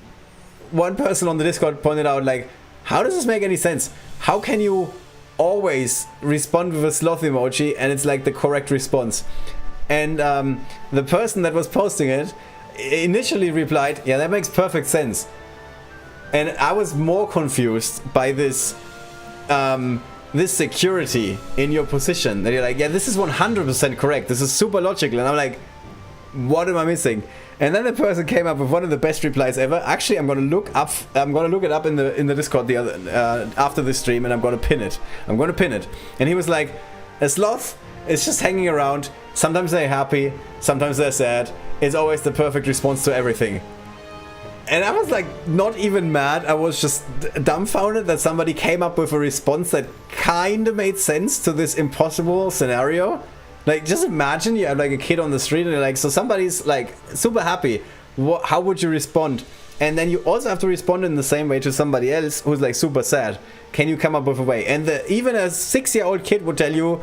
one person on the Discord pointed out, like, how does this make any sense? How can you always respond with a sloth emoji and it's like the correct response? And the person that was posting it initially replied, yeah, that makes perfect sense. And I was more confused by this this security in your position that you're like, yeah, this is 100% correct, this is super logical. And I'm like, what am I missing? And then the person came up with one of the best replies ever. Actually, I'm gonna look it up in the Discord the other after this stream, and I'm gonna pin it. And he was like, a sloth is just hanging around. Sometimes they're happy, sometimes they're sad. It's always the perfect response to everything. And I was like, not even mad. I was just dumbfounded that somebody came up with a response that kind of made sense to this impossible scenario. Like, just imagine you have like a kid on the street and you're like, so somebody's like super happy. How would you respond? And then you also have to respond in the same way to somebody else who's like super sad. Can you come up with a way? And even a 6-year-old kid would tell you,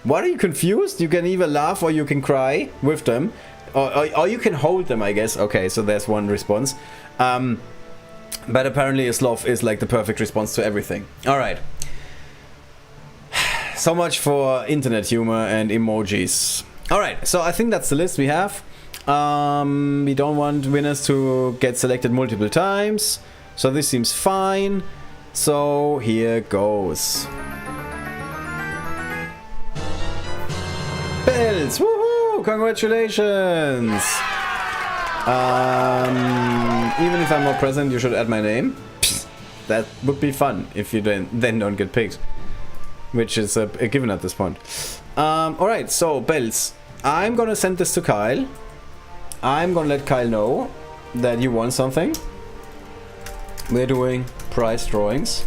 what, are you confused? You can either laugh or you can cry with them. Or you can hold them, I guess. Okay, so there's one response. But apparently a sloth is like the perfect response to everything. Alright. So much for internet humor and emojis. Alright, so I think that's the list we have. We don't want winners to get selected multiple times. So this seems fine. So here goes. Bells! Woohoo! Congratulations! Even if I'm not present, you should add my name. Psst, that would be fun if you then don't get picked. Which is a given at this point. Alright, so Bells. I'm gonna send this to Kyle. I'm gonna let Kyle know that you won something. We're doing prize drawings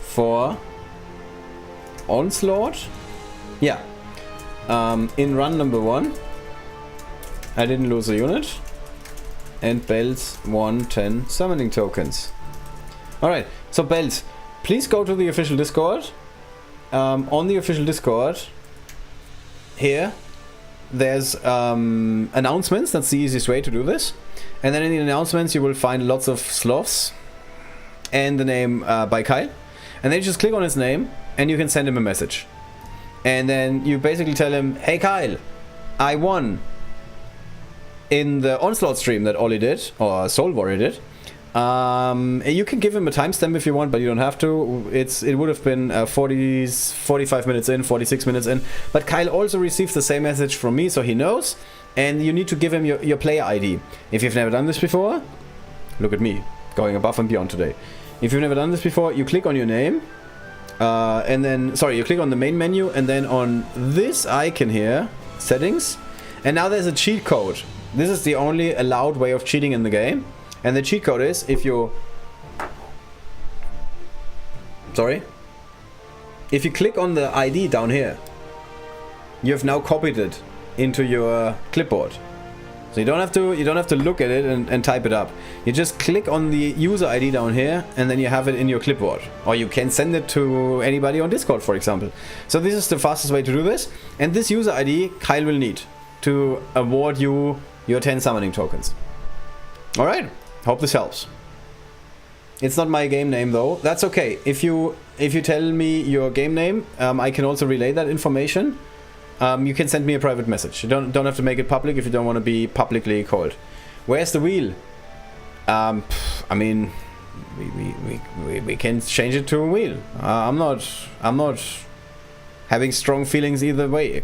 for Onslaught. Yeah. In run number 1, I didn't lose a unit. And Bells won 10 summoning tokens. Alright, so Belt, please go to the official Discord. On the official Discord, here, there's announcements. That's the easiest way to do this. And then in the announcements, you will find lots of sloths and the name by Kyle. And then you just click on his name and you can send him a message. And then you basically tell him, hey Kyle, I won in the Onslaught stream that Ollie did, or Soul Warrior did. You can give him a timestamp if you want, but you don't have to. It would have been 45 minutes in, 46 minutes in. But Kyle also received the same message from me, so he knows. And you need to give him your player ID. If you've never done this before, look at me, going above and beyond today. If you've never done this before, you click on your name. And then, sorry, you click on the main menu, and then on this icon here, settings. And now there's a cheat code. This is the only allowed way of cheating in the game. And the cheat code is if you... Sorry? If you click on the ID down here, you have now copied it into your clipboard. So you don't have to look at it and type it up. You just click on the user ID down here, and then you have it in your clipboard. Or you can send it to anybody on Discord, for example. So this is the fastest way to do this. And this user ID Kyle will need to award you your 10 summoning tokens. Alright, hope this helps. It's not my game name though. That's okay. If you tell me your game name, I can also relay that information. You can send me a private message. You don't have to make it public if you don't want to be publicly called. Where's the wheel? I mean, we can change it to a wheel. I'm not having strong feelings either way.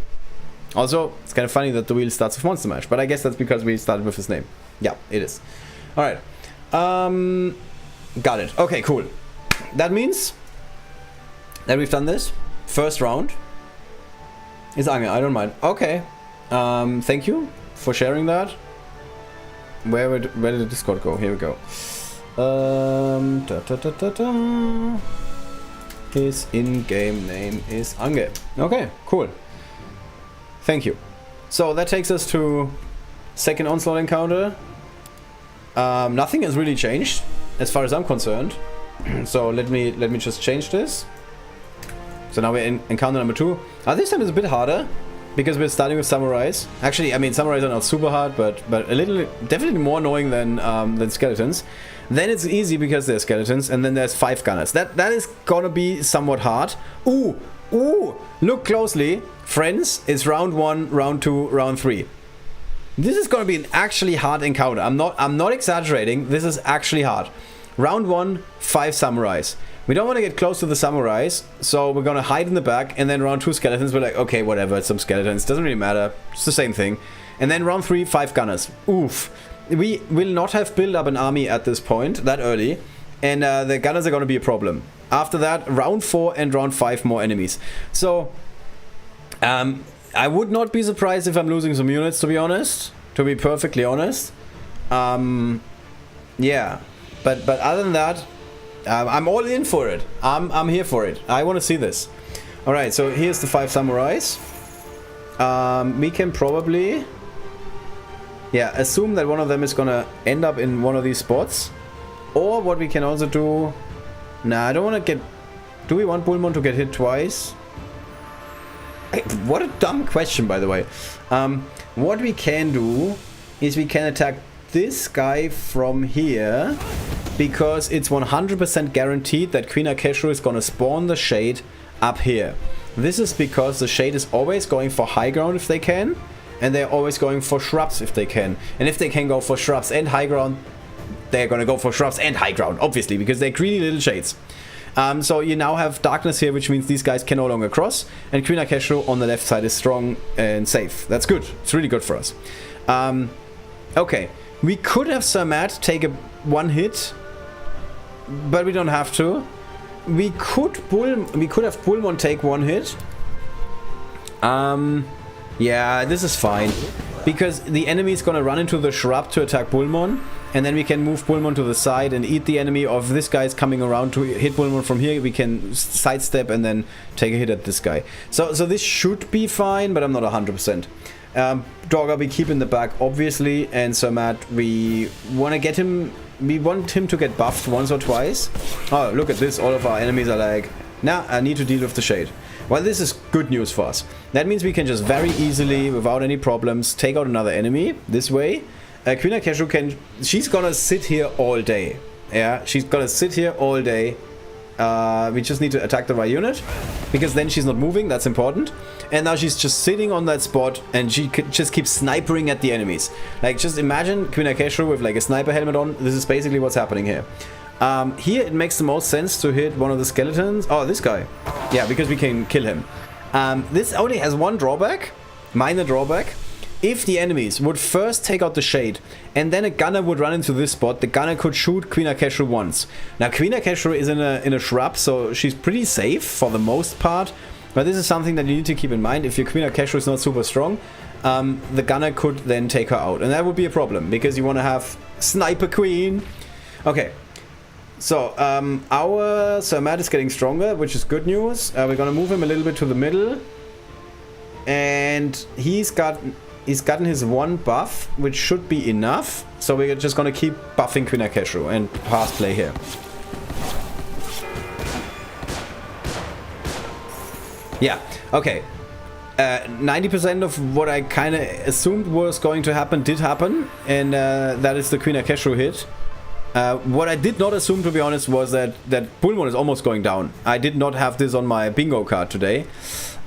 Also, it's kind of funny that the wheel starts with Monster Mash, but I guess that's because we started with his name. Yeah, it is. All right. Got it. Okay, cool. That means that we've done this first round. It's Ange, I don't mind. Okay. Thank you for sharing that. Where did the Discord go? Here we go. His in-game name is Ange. Okay, cool. Thank you. So that takes us to second Onslaught encounter. Nothing has really changed as far as I'm concerned. So let me just change this. So now we're in encounter number 2. This time is a bit harder because we're starting with samurais. Actually, I mean, samurais are not super hard, but a little, definitely more annoying than skeletons. Then it's easy because there's skeletons, and then there's 5 gunners. That is gonna be somewhat hard. Ooh, look closely, friends. It's round 1, round 2, round 3. This is gonna be an actually hard encounter. I'm not exaggerating. This is actually hard. Round 1, 5 samurais. We don't want to get close to the samurais, so we're gonna hide in the back, and then round 2 skeletons, we're like, okay, whatever, it's some skeletons, doesn't really matter, it's the same thing. And then round 3, 5 gunners. Oof. We will not have built up an army at this point, that early, and the gunners are gonna be a problem. After that, round 4 and round 5 more enemies. So, I would not be surprised if I'm losing some units, to be honest, to be perfectly honest. Yeah, but other than that, I'm all in for it. I'm here for it. I want to see this. Alright, so here's the 5 samurais. We can probably... Yeah, assume that one of them is gonna end up in one of these spots. Or what we can also do... Nah, I don't want to get... Do we want Bullmon to get hit twice? What a dumb question, by the way. What we can do is we can attack this guy from here, because it's 100% guaranteed that Queen Akeshu is gonna spawn the Shade up here. This is because the Shade is always going for high ground if they can, and they're always going for shrubs if they can. And if they can go for shrubs and high ground, they're gonna go for shrubs and high ground, obviously, because they're greedy little Shades. So you now have darkness here, which means these guys can no longer cross, and Queen Akeshu on the left side is strong and safe. That's good. It's really good for us. Okay. We could have Sir Matt take a 1 hit, but we don't have to. We could have Bullmon take 1 hit. Yeah, this is fine, because the enemy is gonna run into the shrub to attack Bullmon, and then we can move Bullmon to the side and eat the enemy. Or if this guy is coming around to hit Bullmon from here, we can sidestep and then take a hit at this guy. So this should be fine, but I'm not 100%. Dogger we keep in the back, obviously, and Sir Matt, we want to get him we want him to get buffed once or twice. Oh, look at this. All of our enemies are like, nah, I need to deal with the shade. Well, this is good news for us. That means we can just very easily, without any problems, take out another enemy this way. Queen Akeshu can... She's gonna sit here all day. Yeah, she's gonna sit here all day. We just need to attack the right unit, because then she's not moving. That's important. And now she's just sitting on that spot, and she just keeps snipering at the enemies. Like, just imagine Queen Akeshu with like a sniper helmet on. This is basically what's happening here. Here it makes the most sense to hit one of the skeletons. Oh, this guy. Yeah, because we can kill him. This only has one drawback, minor drawback. If the enemies would first take out the shade, and then a gunner would run into this spot, the gunner could shoot Queen Akeshu once. Now, Queen Akeshu is in a shrub, so she's pretty safe for the most part. But this is something that you need to keep in mind. If your Queen Akeshu is not super strong, the gunner could then take her out. And that would be a problem, because you want to have Sniper Queen. Okay. So, our Sir Matt is getting stronger, which is good news. We're going to move him a little bit to the middle. And he's gotten his one buff, which should be enough. So we're just going to keep buffing Queen Akeshu and pass play here. Yeah, okay. 90% of what I kind of assumed was going to happen did happen. And that is the Queen Akeshu hit. What I did not assume, to be honest, was that Bullmon is almost going down. I did not have this on my bingo card today.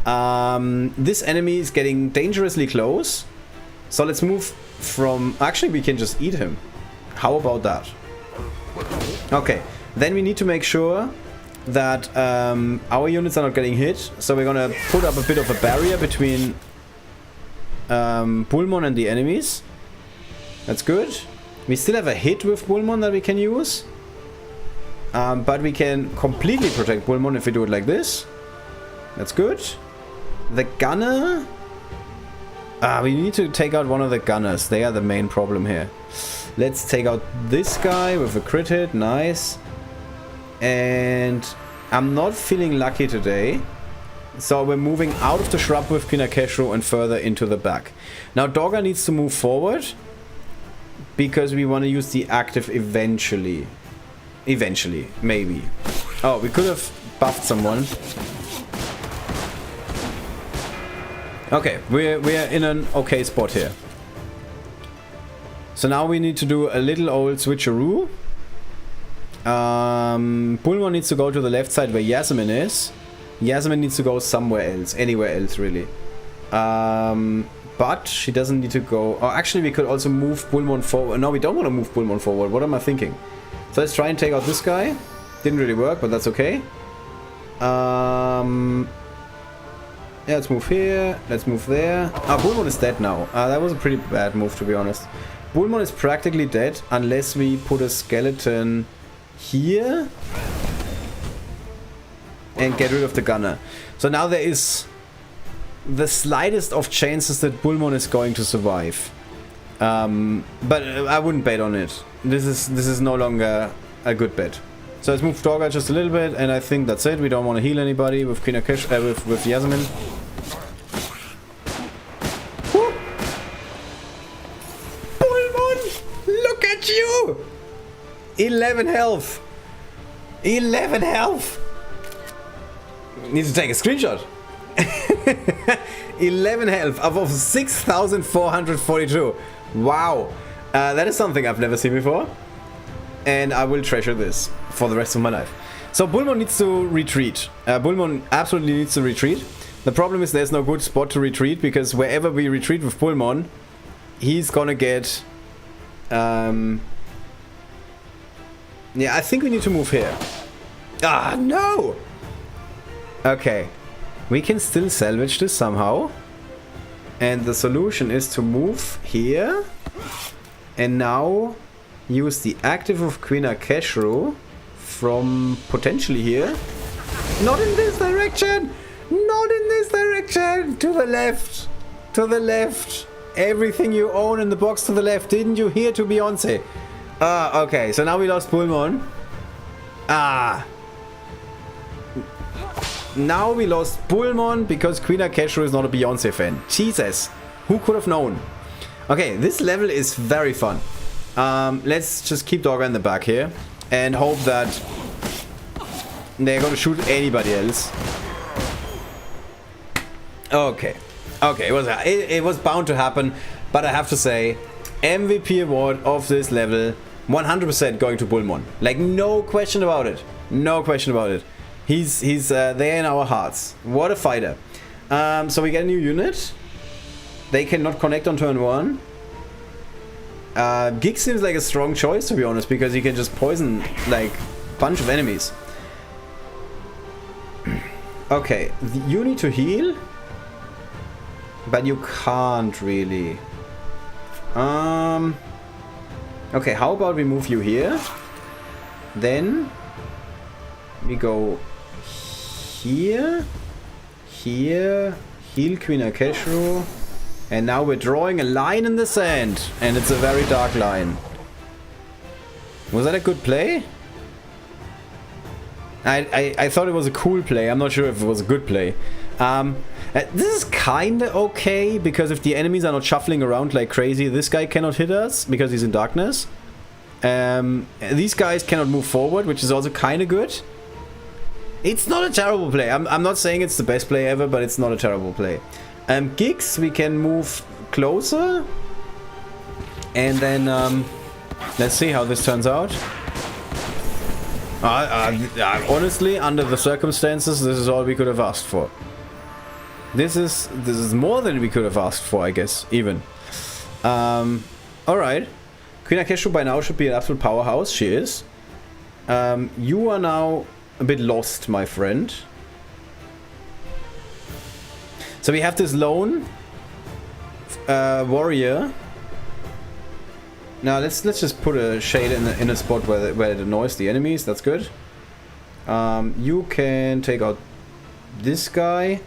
This enemy is getting dangerously close. So let's move from... Actually, we can just eat him. How about that? Okay, then we need to make sure that our units are not getting hit. So we're gonna put up a bit of a barrier between Bullmon and the enemies. That's good. We still have a hit with Bullmon that we can use. But we can completely protect Bullmon if we do it like this. That's good. The gunner... we need to take out one of the gunners. They are the main problem here. Let's take out this guy with a crit hit. Nice. And I'm not feeling lucky today. So we're moving out of the shrub with Queen Akeshu and further into the back. Now Dogger needs to move forward, because we want to use the active eventually. Eventually, maybe. Oh, we could have buffed someone. Okay, we're in an okay spot here. So now we need to do a little old switcheroo. Bullmon needs to go to the left side where Yasmin is. Yasmin needs to go somewhere else, anywhere else really. But she doesn't need to go... Oh, actually we could also move Bullmon forward. No, we don't want to move Bullmon forward. What am I thinking? So let's try and take out this guy. Didn't really work, but that's okay. Yeah, let's move here. Let's move there. Bullmon is dead now. That was a pretty bad move, to be honest. Bullmon is practically dead unless we put a skeleton here and get rid of the gunner. So now there is the slightest of chances that Bullmon is going to survive. But I wouldn't bet on it. This is no longer a good bet. So let's move Dogger just a little bit, and I think that's it. We don't want to heal anybody with Queen Akeshu, with Yasmin. Woo! Bullmon! Look at you! 11 health! 11 health! Need to take a screenshot. 11 health out of 6,442. Wow. That is something I've never seen before. And I will treasure this for the rest of my life. So Bullmon needs to retreat. Bullmon absolutely needs to retreat. The problem is there's no good spot to retreat, because wherever we retreat with Bullmon, he's gonna get... Yeah, I think we need to move here. Ah, no! Okay. We can still salvage this somehow. And the solution is to move here. And now use the active of Queen Akeshu from potentially here. Not in this direction! Not in this direction! To the left! To the left! Everything you own in the box to the left. Didn't you hear to Beyonce? Okay, so now we lost Bullmon. Now we lost Bullmon because Queen Akeshu is not a Beyonce fan. Jesus! Who could have known? Okay, this level is very fun. Let's just keep Dogger in the back here and hope that they're gonna shoot anybody else. Okay. Okay, it was bound to happen, but I have to say, MVP award of this level, 100% going to Bullmon. Like, no question about it. No question about it. He's there in our hearts. What a fighter. So we get a new unit. They cannot connect on turn 1. Gig seems like a strong choice, to be honest, because he can just poison, like, a bunch of enemies. Okay, you need to heal, but you can't really. Okay, how about we move you here? Then we go here, here, heal Queen Akeshru, and now we're drawing a line in the sand, and it's a very dark line. Was that a good play? I thought it was a cool play. I'm not sure if it was a good play. This is kinda okay, because if the enemies are not shuffling around like crazy, this guy cannot hit us because he's in darkness. These guys cannot move forward, which is also kinda good. It's not a terrible play. I'm not saying it's the best play ever, but it's not a terrible play. Gigs, we can move closer. And then, let's see how this turns out. Honestly, under the circumstances, this is all we could have asked for. This is more than we could have asked for, I guess, even. Alright. Queen Akeshru by now should be an absolute powerhouse. She is. You are now a bit lost, my friend. So we have this lone warrior. Now let's just put a shade in a spot where it annoys the enemies. That's good. You can take out this guy.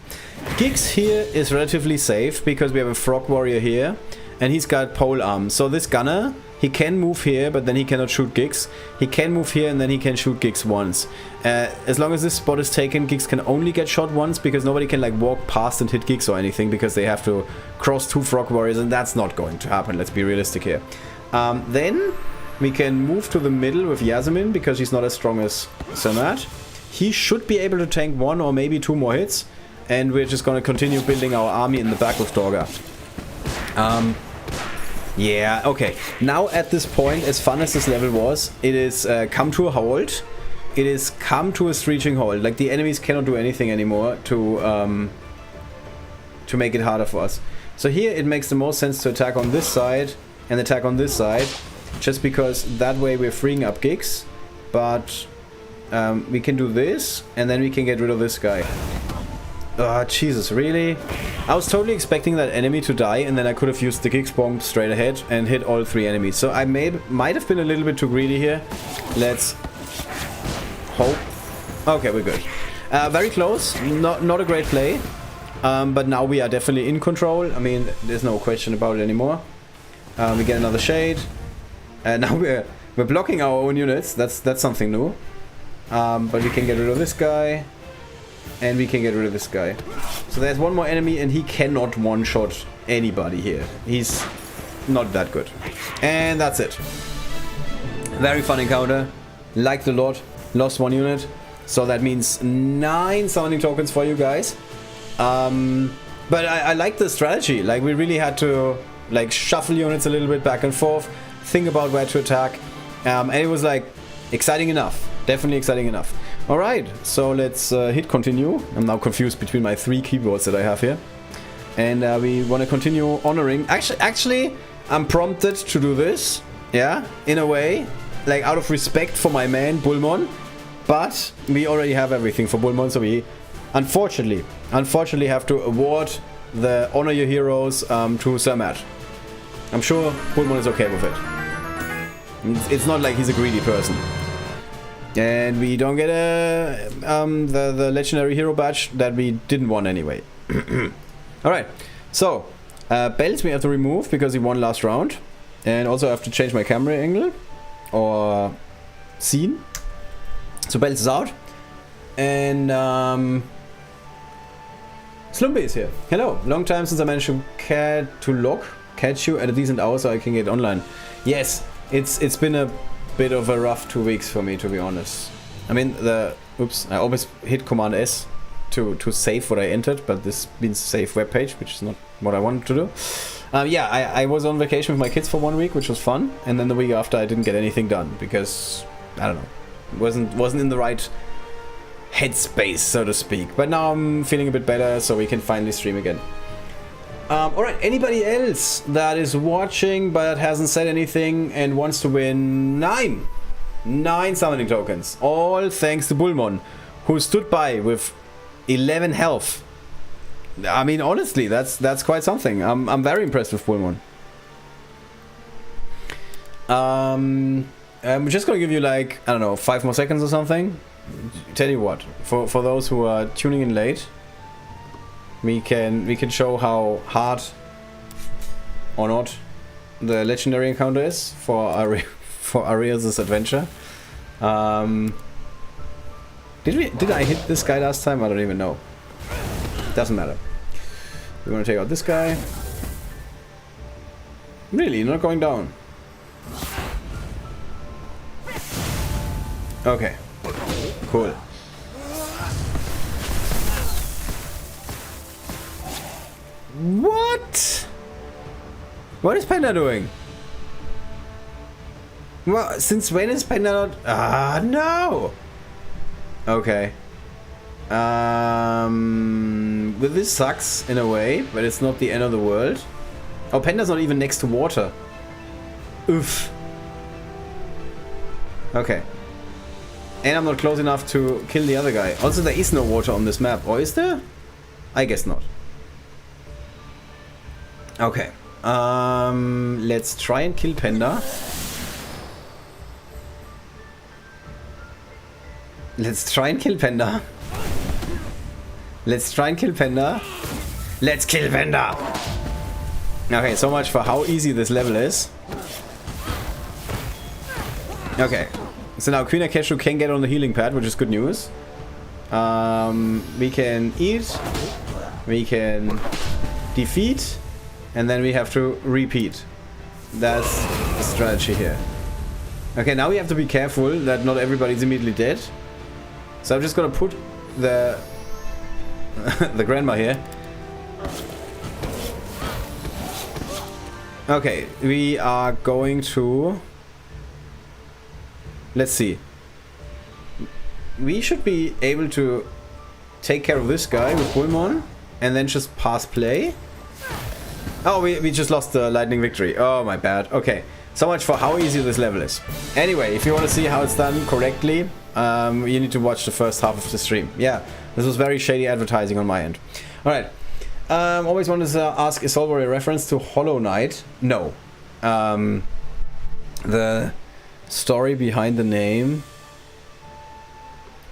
Giggs here is relatively safe because we have a frog warrior here, and he's got pole arm. So this gunner, he can move here, but then he cannot shoot Giggs. He can move here, and then he can shoot Giggs once. As long as this spot is taken, Giggs can only get shot once, because nobody can like walk past and hit Giggs or anything, because they have to cross 2 frog warriors, and that's not going to happen. Let's be realistic here. Then we can move to the middle with Yasmin, because she's not as strong as Samat. He should be able to tank 1 or maybe 2 more hits, and we're just going to continue building our army in the back with Dorga. Yeah, okay. Now at this point, as fun as this level was, it is come to a halt. It is come to a screeching halt. Like, the enemies cannot do anything anymore to make it harder for us. So here it makes the most sense to attack on this side and attack on this side, just because that way we're freeing up Giggs. But we can do this, and then we can get rid of this guy. Oh, Jesus, really? I was totally expecting that enemy to die, and then I could have used the Giggs bomb straight ahead and hit all 3 enemies. So I might have been a little bit too greedy here. Let's hope. Okay, we're good. Very close. Not a great play. But now we are definitely in control. I mean, there's no question about it anymore. We get another shade. And now we're blocking our own units. That's something new. But we can get rid of this guy. And we can get rid of this guy. So there's one more enemy, and he cannot one-shot anybody here. He's not that good. And that's it. Very fun encounter. Liked a lot. Lost 1 unit. So that means 9 summoning tokens for you guys. But I like the strategy. Like, we really had to like shuffle units a little bit back and forth. Think about where to attack. And it was like exciting enough. Definitely exciting enough. Alright, so let's hit continue. I'm now confused between my 3 keyboards that I have here. And we want to continue honoring. Actually, I'm prompted to do this. Yeah, in a way. Like, out of respect for my man, Bullmon. But we already have everything for Bullmon, so we unfortunately have to award the Honor Your Heroes to Samat. I'm sure Bullmon is okay with it. It's not like he's a greedy person. And we don't get the legendary hero badge that we didn't want anyway. Alright, so belts we have to remove because he won last round. And also I have to change my camera angle or scene. So belts is out. And Slumpy is here. Hello, long time since I managed to catch you at a decent hour so I can get online. Yes, It's been a bit of a rough 2 weeks for me, to be honest. I mean, oops, I always hit Command S to save what I entered, but this means save web page, which is not what I wanted to do. Yeah, I was on vacation with my kids for 1 week, which was fun, and then the week after I didn't get anything done because I don't know, wasn't in the right headspace, so to speak. But now I'm feeling a bit better, so we can finally stream again. Alright, anybody else that is watching but hasn't said anything and wants to win 9 summoning tokens, all thanks to Bullmon, who stood by with 11 health. I mean, honestly, that's quite something. I'm very impressed with Bullmon. I'm just gonna give you like, I don't know, 5 more seconds or something. Tell you what, for those who are tuning in late, we can show how hard or not the legendary encounter is for Areus' adventure. Did I hit this guy last time? I don't even know. Doesn't matter. We want to take out this guy. Really, not going down. Okay. Cool. What? What is Panda doing? Well, since when is Panda not? Ah, no! Okay. Well, this sucks in a way, but it's not the end of the world. Oh, Panda's not even next to water. Oof. Okay. And I'm not close enough to kill the other guy. Also, there is no water on this map. Or is there? I guess not. Okay. Let's try and kill Panda. Let's try and kill Panda. Let's try and kill Panda. Let's kill Panda! Okay, so much for how easy this level is. Okay. So now Queen Akeshu can get on the healing pad, which is good news. We can eat. We can defeat. And then we have to repeat. That's the strategy here. Okay, now we have to be careful that not everybody's immediately dead. So I'm just gonna put the the grandma here. Okay, we are going to... Let's see. We should be able to take care of this guy with Bullmon and then just pass play. Oh, we just lost the lightning victory. Oh, my bad. Okay, so much for how easy this level is. Anyway, if you want to see how it's done correctly, you need to watch the first half of the stream. Yeah, this was very shady advertising on my end. Alright. Always wanted to ask, is Solver a reference to Hollow Knight? No. The story behind the name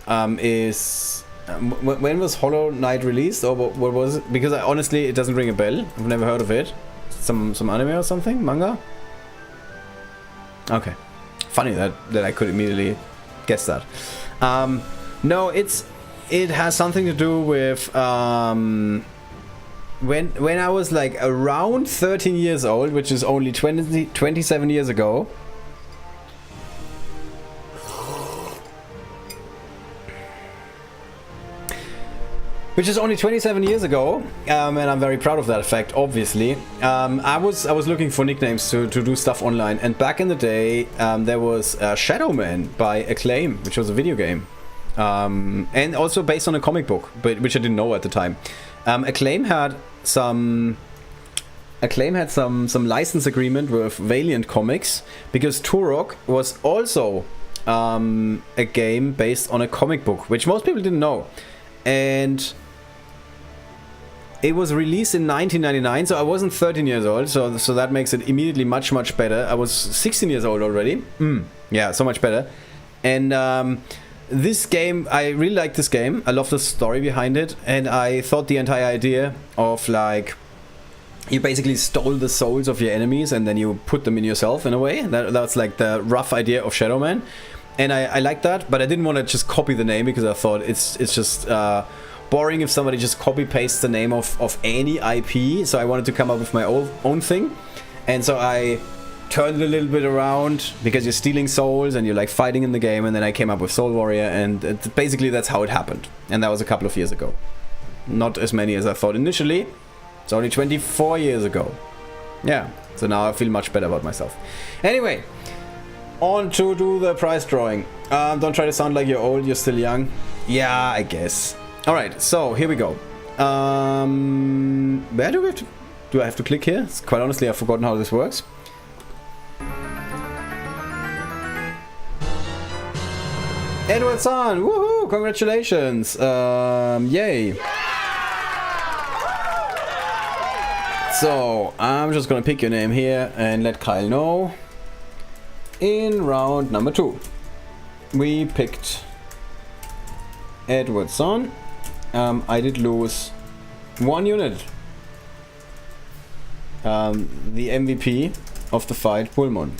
is... when was Hollow Knight released? Or what was it? Because honestly, it doesn't ring a bell. I've never heard of it. Some anime or something? Manga? Okay. Funny that I could immediately guess that. No, it has something to do with when I was like around 13 years old, which is only 27 years ago. Which is only 27 years ago, and I'm very proud of that fact, obviously. I was looking for nicknames to do stuff online, and back in the day, there was Shadow Man by Acclaim, which was a video game. And also based on a comic book, which I didn't know at the time. Acclaim had some license agreement with Valiant Comics, because Turok was also a game based on a comic book, which most people didn't know. And it was released in 1999, so I wasn't 13 years old, so that makes it immediately much better. I was 16 years old already. Yeah, so much better. And this game, I really liked this game. I love the story behind it, and I thought the entire idea of like you basically stole the souls of your enemies and then you put them in yourself in a way. That's like the rough idea of Shadow Man. And I like that, but I didn't want to just copy the name because I thought it's just boring if somebody just copy pastes the name of any IP. So I wanted to come up with my own thing, and so I turned it a little bit around because you're stealing souls and you're like fighting in the game, and then I came up with Soul Warrior, and basically that's how it happened. And that was a couple of years ago. Not as many as I thought initially. It's only 24 years ago. Yeah, so now I feel much better about myself. Anyway, on to do the prize drawing. Don't try to sound like you're old, you're still young. Yeah, I guess. Alright, so here we go. Where do we have to... Do I have to click here? Quite honestly, I've forgotten how this works. Edward-san! Woohoo! Congratulations! Yay! So, I'm just gonna pick your name here and let Kyle know. In round number 2, we picked Edward-san. I did lose 1 unit. The MVP of the fight, Bullmon.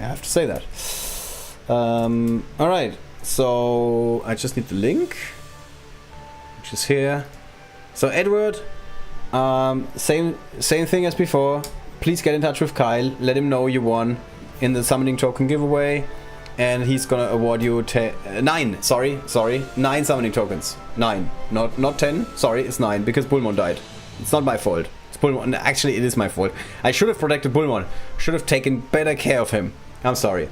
I have to say that. Alright, so I just need the link, which is here. So Edward, same thing as before. Please get in touch with Kyle. Let him know you won in the summoning token giveaway, and he's gonna award you 9 summoning tokens. 9, not 10. Sorry, it's 9 because Bullmon died. It's not my fault. It's Bullmon. Actually, it is my fault. I should have protected Bullmon. Should have taken better care of him. I'm sorry.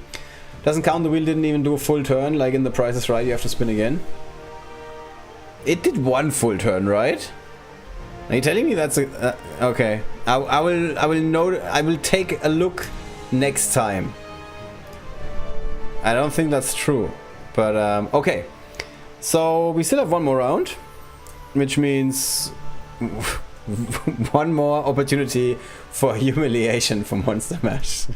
Doesn't count, the wheel didn't even do a full turn, like in the Price is Right, you have to spin again. It did 1 full turn, right? Are you telling me that's a... okay. I will take a look next time. I don't think that's true. But, okay. So, we still have 1 more round. Which means... 1 more opportunity for humiliation for Monster Mash.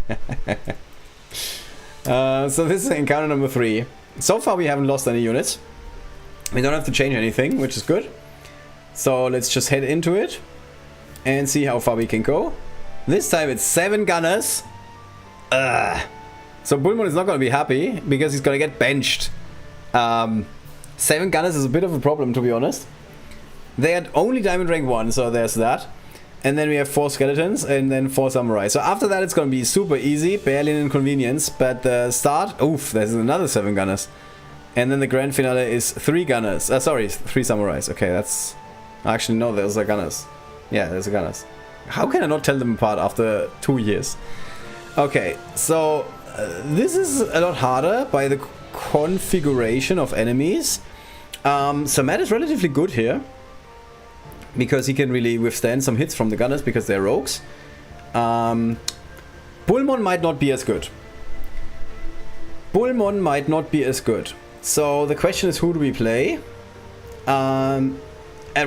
So this is encounter number 3. So far we haven't lost any units. We don't have to change anything, which is good. So let's just head into it and see how far we can go. This time it's 7 gunners. So Bullmon is not going to be happy because he's going to get benched. 7 gunners is a bit of a problem, to be honest. They had only diamond rank 1, so there's that. And then we have 4 skeletons and then 4 samurai. So after that it's going to be super easy, barely an inconvenience. But the start, oof, there's another 7 gunners. And then the grand finale is 3 gunners. Sorry, 3 samurais. Okay, that's... Actually, no, there's a gunners. Yeah, there's a gunners. How can I not tell them apart after 2 years? Okay, so this is a lot harder by the configuration of enemies. So Matt is relatively good here, because he can really withstand some hits from the gunners because they're rogues. Bullmon might not be as good. Bullmon might not be as good. So the question is, who do we play? A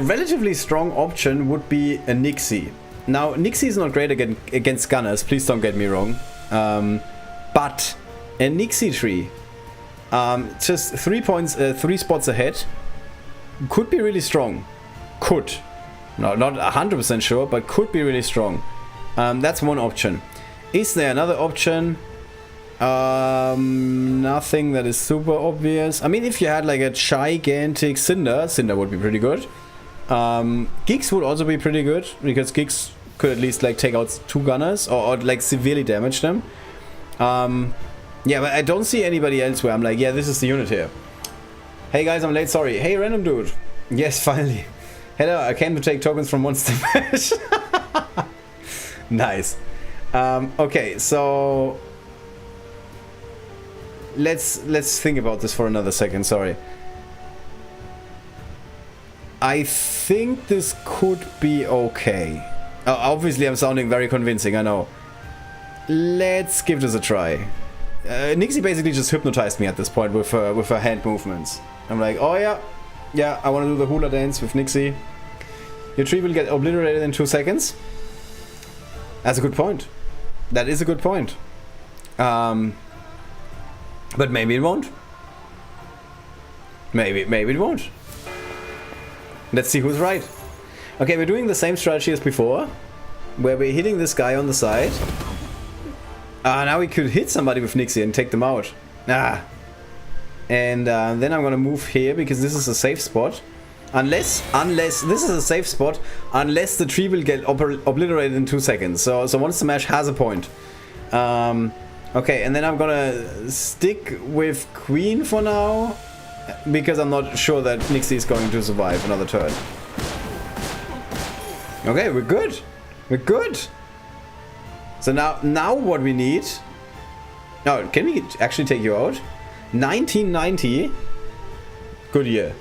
relatively strong option would be a Nixie. Now, Nixie is not great against gunners, please don't get me wrong. But a Nixie tree, just 3 spots ahead, could be really strong. Could. No, not 100% sure, but could be really strong. That's one option. Is there another option? Nothing that is super obvious. I mean, if you had like a gigantic Cinder would be pretty good. Geeks would also be pretty good, because Geeks could at least like take out 2 gunners or like severely damage them. Yeah, but I don't see anybody else where I'm like, yeah, this is the unit here. Hey guys, I'm late, sorry. Hey random dude. Yes, finally. Hello, I came to take tokens from Monster Mash. Nice. Okay, so let's think about this for another second. Sorry. I think this could be okay. Obviously, I'm sounding very convincing. I know. Let's give this a try. Nixie basically just hypnotized me at this point with her hand movements. I'm like, oh yeah. Yeah, I want to do the hula dance with Nixie. Your tree will get obliterated in 2 seconds. That's a good point. That is a good point. But maybe it won't. Maybe it won't. Let's see who's right. Okay, we're doing the same strategy as before, where we're hitting this guy on the side. Now we could hit somebody with Nixie and take them out. And then I'm gonna move here because this is a safe spot. Unless this is a safe spot, unless the tree will get obliterated in 2 seconds. So once the match has a point. Okay, and then I'm gonna stick with Queen for now, because I'm not sure that Nixie is going to survive another turn. Okay, we're good. We're good. So now what we need... Oh, can we actually take you out? 1990. Good year.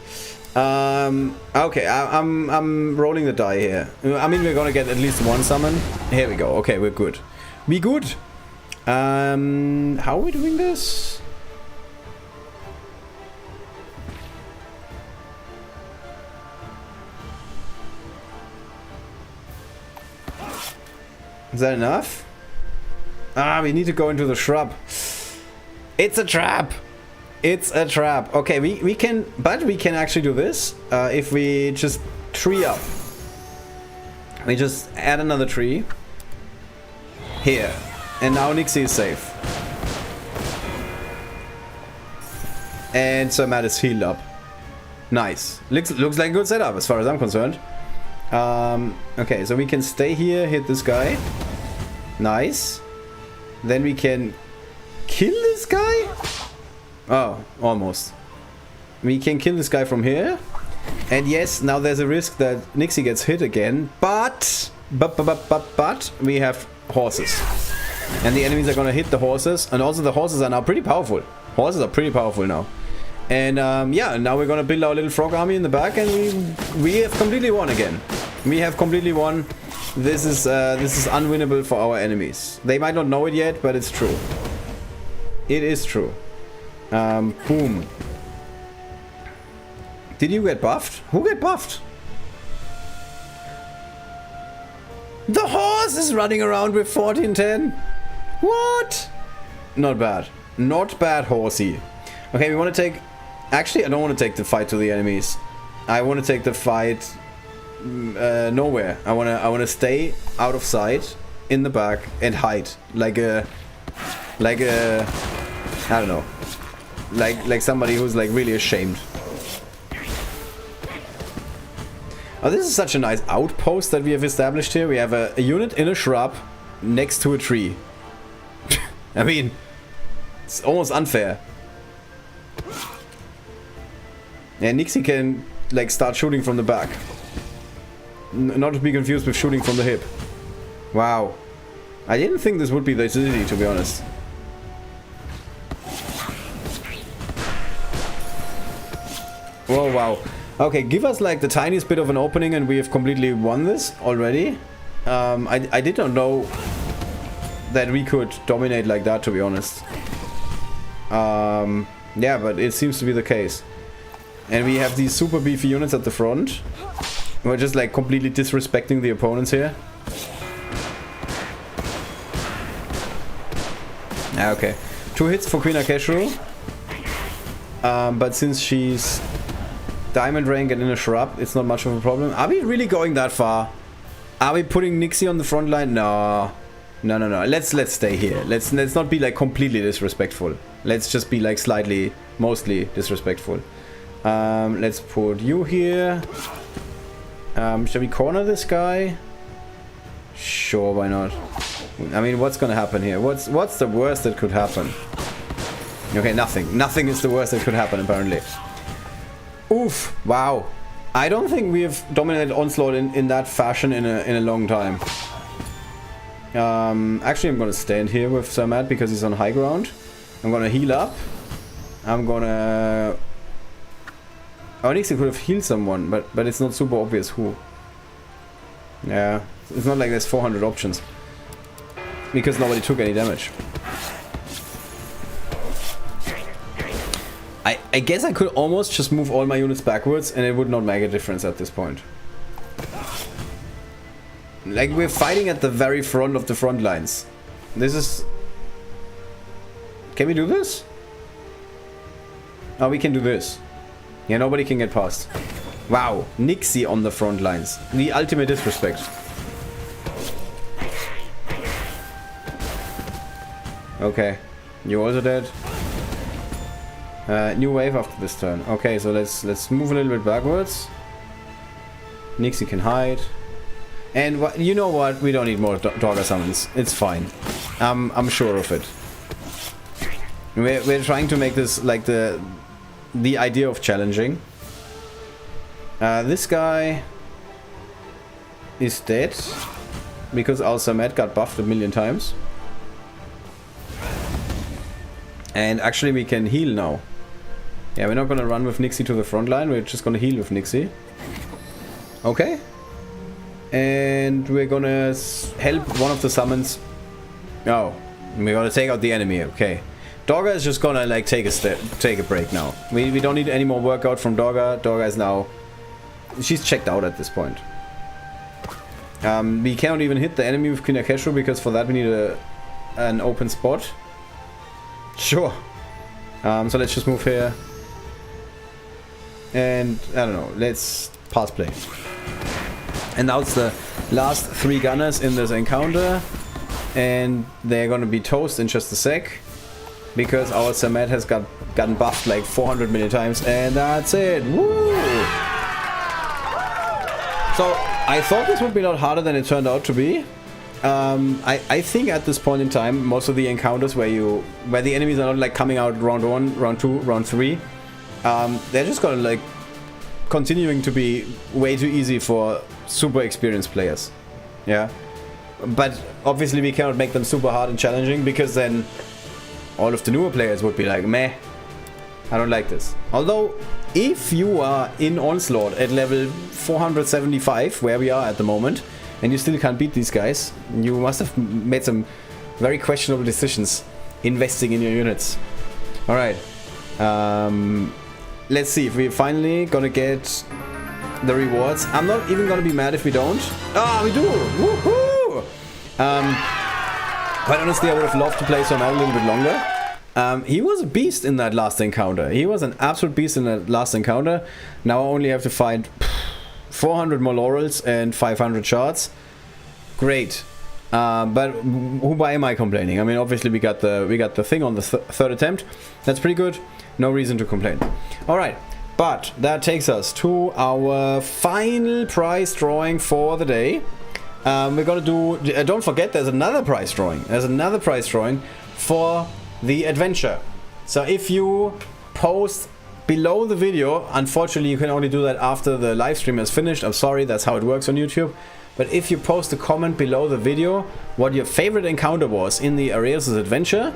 Okay, I'm rolling the die here. I mean, we're gonna get at least one summon. Here we go. Okay, we're good. We good. How are we doing this? Is that enough? Ah, we need to go into the shrub. It's a trap. It's a trap. Okay, we can, but we can actually do this if we just tree up. We just add another tree here, and now Nixie is safe. And Sir Matt is healed up. Nice. Looks like a good setup as far as I'm concerned. Okay, so we can stay here, hit this guy. Nice. Then we can kill this guy? Oh, almost. We can kill this guy from here. And yes, now there's a risk that Nixie gets hit again. But we have horses. And the enemies are gonna hit the horses. And also the horses are now pretty powerful. Horses are pretty powerful now. And yeah, now we're gonna build our little frog army in the back, and we have completely won again. We have completely won. This is unwinnable for our enemies. They might not know it yet, but it's true. It is true. Boom. Did you get buffed? Who get buffed? The horse is running around with 1410. What? Not bad. Not bad, horsey. Okay, we want to take... Actually, I don't want to take the fight to the enemies. I want to take the fight nowhere. I want to stay out of sight in the back and hide like a I don't know, like somebody who's like really ashamed. Oh, this is such a nice outpost that we have established here. We have a unit in a shrub next to a tree. I mean, it's almost unfair. Yeah, Nixie can like start shooting from the back. Not to be confused with shooting from the hip. Wow. I didn't think this would be this easy, to be honest. Whoa, wow. Okay, give us like the tiniest bit of an opening and we have completely won this already. I did not know that we could dominate like that, to be honest. Yeah, but it seems to be the case. And we have these super beefy units at the front. We're just like completely disrespecting the opponents here. Okay. 2 hits for Queen Akeshu. But since she's diamond rank and in a shrub, it's not much of a problem. Are we really going that far? Are we putting Nixie on the front line? No. No, no, no. Let's stay here. Let's not be like completely disrespectful. Let's just be like slightly, mostly disrespectful. Let's put you here. Shall we corner this guy? Sure, why not? I mean, what's gonna happen here? What's the worst that could happen? Okay, nothing. Nothing is the worst that could happen, apparently. Oof! Wow. I don't think we have dominated Onslaught in that fashion in a long time. Actually, I'm gonna stand here with Sir Matt because he's on high ground. I'm gonna heal up. I'm gonna... Oh, Nixie could have healed someone, but it's not super obvious who. Yeah, it's not like there's 400 options. Because nobody took any damage. I guess I could almost just move all my units backwards and it would not make a difference at this point. Like, we're fighting at the very front of the front lines. This is... Can we do this? Oh, we can do this. Yeah, nobody can get past. Wow, Nixie on the front lines. The ultimate disrespect. Okay, you also dead. New wave after this turn. Okay, so let's move a little bit backwards. Nixie can hide. And you know what? We don't need more Dogger summons. It's fine. I'm sure of it. We're trying to make this like the idea of challenging. This guy is dead because our Samet got buffed a million times. And actually we can heal now. Yeah, we're not gonna run with Nixie to the front line, we're just gonna heal with Nixie. Okay. And we're gonna help one of the summons. Oh, we're gonna take out the enemy, okay. Dogger is just gonna like take a break now. We don't need any more workout from Dogger. Dogger is now... she's checked out at this point. We cannot even hit the enemy with Kinakeshu because for that we need an open spot. Sure. So let's just move here. And I don't know, let's pass play. And now it's the last 3 gunners in this encounter. And they're gonna be toast in just a sec. Because our Samet has gotten buffed like 400 million times. And that's it. Woo! So I thought this would be a lot harder than it turned out to be. I think at this point in time, most of the encounters where the enemies are not like coming out round 1, round 2, round 3, they're just gonna like continuing to be way too easy for super experienced players. Yeah, but obviously we cannot make them super hard and challenging because then all of the newer players would be like, meh, I don't like this. Although, if you are in Onslaught at level 475, where we are at the moment, and you still can't beat these guys, you must have made some very questionable decisions investing in your units. Alright. Let's see if we're finally gonna get the rewards. I'm not even gonna be mad if we don't. Ah, we do! Woohoo! Quite honestly, I would have loved to play Samet a little bit longer. He was a beast in that last encounter. He was an absolute beast in that last encounter. Now I only have to find 400 more laurels and 500 shards. Great. But why am I complaining? I mean, obviously we got the thing on the third attempt. That's pretty good. No reason to complain. All right. But that takes us to our final prize drawing for the day. We're gonna do... don't forget, there's another prize drawing. There's another prize drawing for the adventure. So if you post below the video, unfortunately you can only do that after the live stream is finished. I'm sorry, that's how it works on YouTube. But if you post a comment below the video what your favorite encounter was in the Areus' adventure,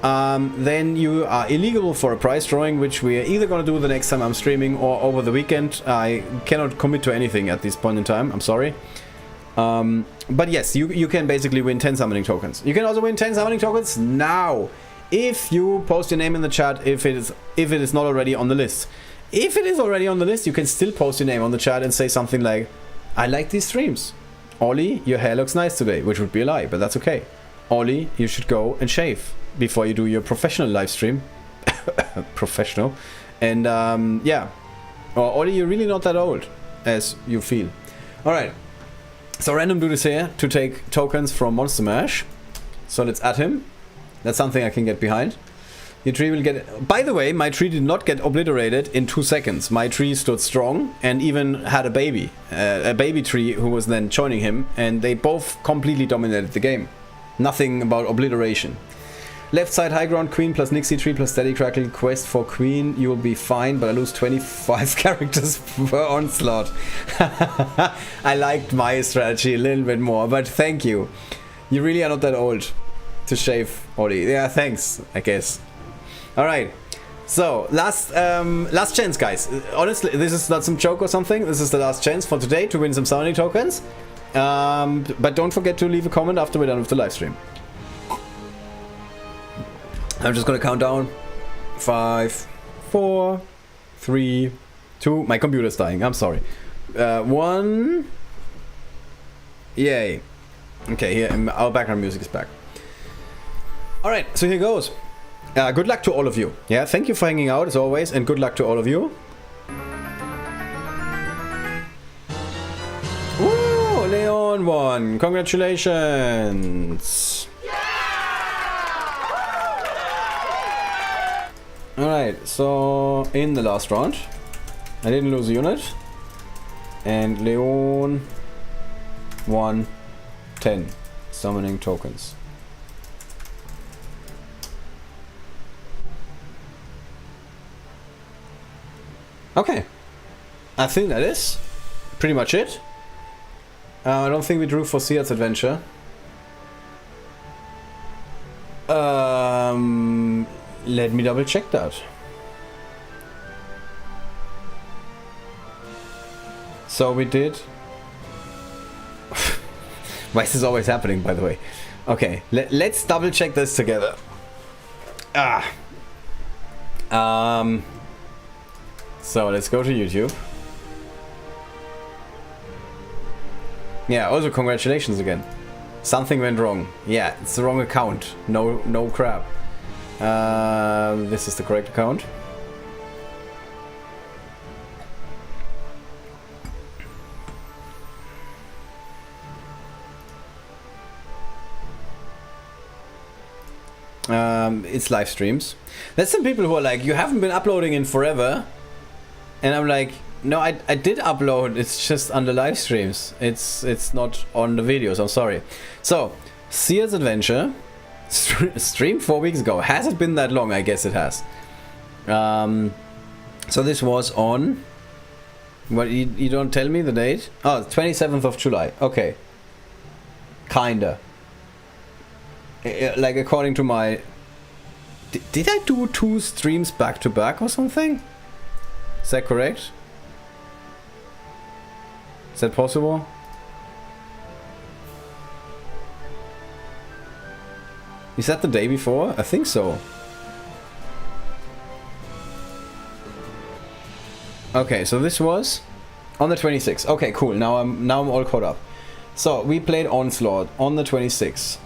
then you are eligible for a prize drawing, which we are either going to do the next time I'm streaming or over the weekend. I cannot commit to anything at this point in time, I'm sorry. But yes, you can basically win 10 summoning tokens. You can also win 10 summoning tokens now, if you post your name in the chat, if it is not already on the list. If it is already on the list, you can still post your name on the chat and say something like, I like these streams. Ollie, your hair looks nice today, which would be a lie, but that's okay. Ollie, you should go and shave before you do your professional live stream. Professional. And yeah. Or Ollie, you're really not that old as you feel. Alright. So random dude is here to take tokens from Monster Mash. So let's add him. That's something I can get behind. Your tree will get... By the way, my tree did not get obliterated in 2 seconds. My tree stood strong and even had a baby tree who was then joining him, and they both completely dominated the game. Nothing about obliteration. Left side high ground queen plus Nixie tree plus steady crackle quest for queen. You will be fine, but I lose 25 characters per onslaught. I liked my strategy a little bit more, but thank you. You really are not that old to shave, Ollie. Yeah, thanks, I guess. Alright, so last chance, guys. Honestly, this is not some joke or something. This is the last chance for today to win some summoning tokens. But don't forget to leave a comment after we're done with the live stream. I'm just gonna count down. 5, 4, 3, 2. My computer's dying. I'm sorry. 1. Yay. Okay, here our background music is back. All right, so here goes. Good luck to all of you. Yeah, thank you for hanging out as always, and good luck to all of you. Woo! Leon won. Congratulations. Alright, so in the last round, I didn't lose a unit, and Leon won 10 summoning tokens. Okay. I think that is pretty much it. I don't think we drew for Seat's adventure. Let me double check that. So we did... Why is this always happening, by the way? Okay, let's double check this together. So let's go to YouTube. Yeah, also congratulations again. Something went wrong. Yeah, it's the wrong account. No crap. This is the correct account. It's live streams. There's some people who are like, you haven't been uploading in forever. And I'm like, no, I did upload. It's just on the live streams. It's not on the videos. I'm sorry. So, Sears Adventure streamed 4 weeks ago. Has it been that long? I guess it has. So this was on... What, you don't tell me the date? Oh, 27th of July. Okay. Kinda. Like, according to my... Did I do 2 streams back to back or something? Is that correct? Is that possible? Is that the day before? I think so. Okay, so this was on the 26th. Okay, cool. Now I'm all caught up. So we played Onslaught on the 26th.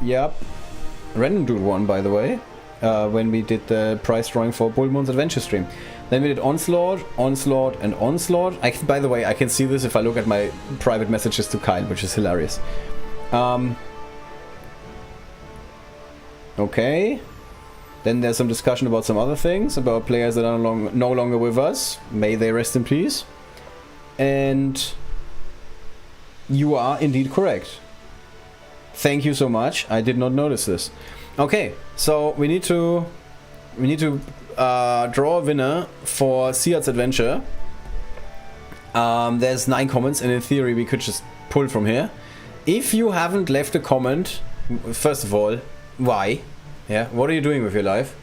Yep. Random Dude won, by the way, when we did the prize drawing for Bull Moon's adventure stream. Then we did Onslaught, Onslaught, and Onslaught. By the way, I can see this if I look at my private messages to Kyle, which is hilarious. Okay. Then there's some discussion about some other things, about players that are no longer with us. May they rest in peace. And you are indeed correct. Thank you so much. I did not notice this. Okay, so we need to draw a winner for Seat's adventure. There's 9 comments, and in theory we could just pull from here. If you haven't left a comment, first of all, why? Yeah, what are you doing with your life?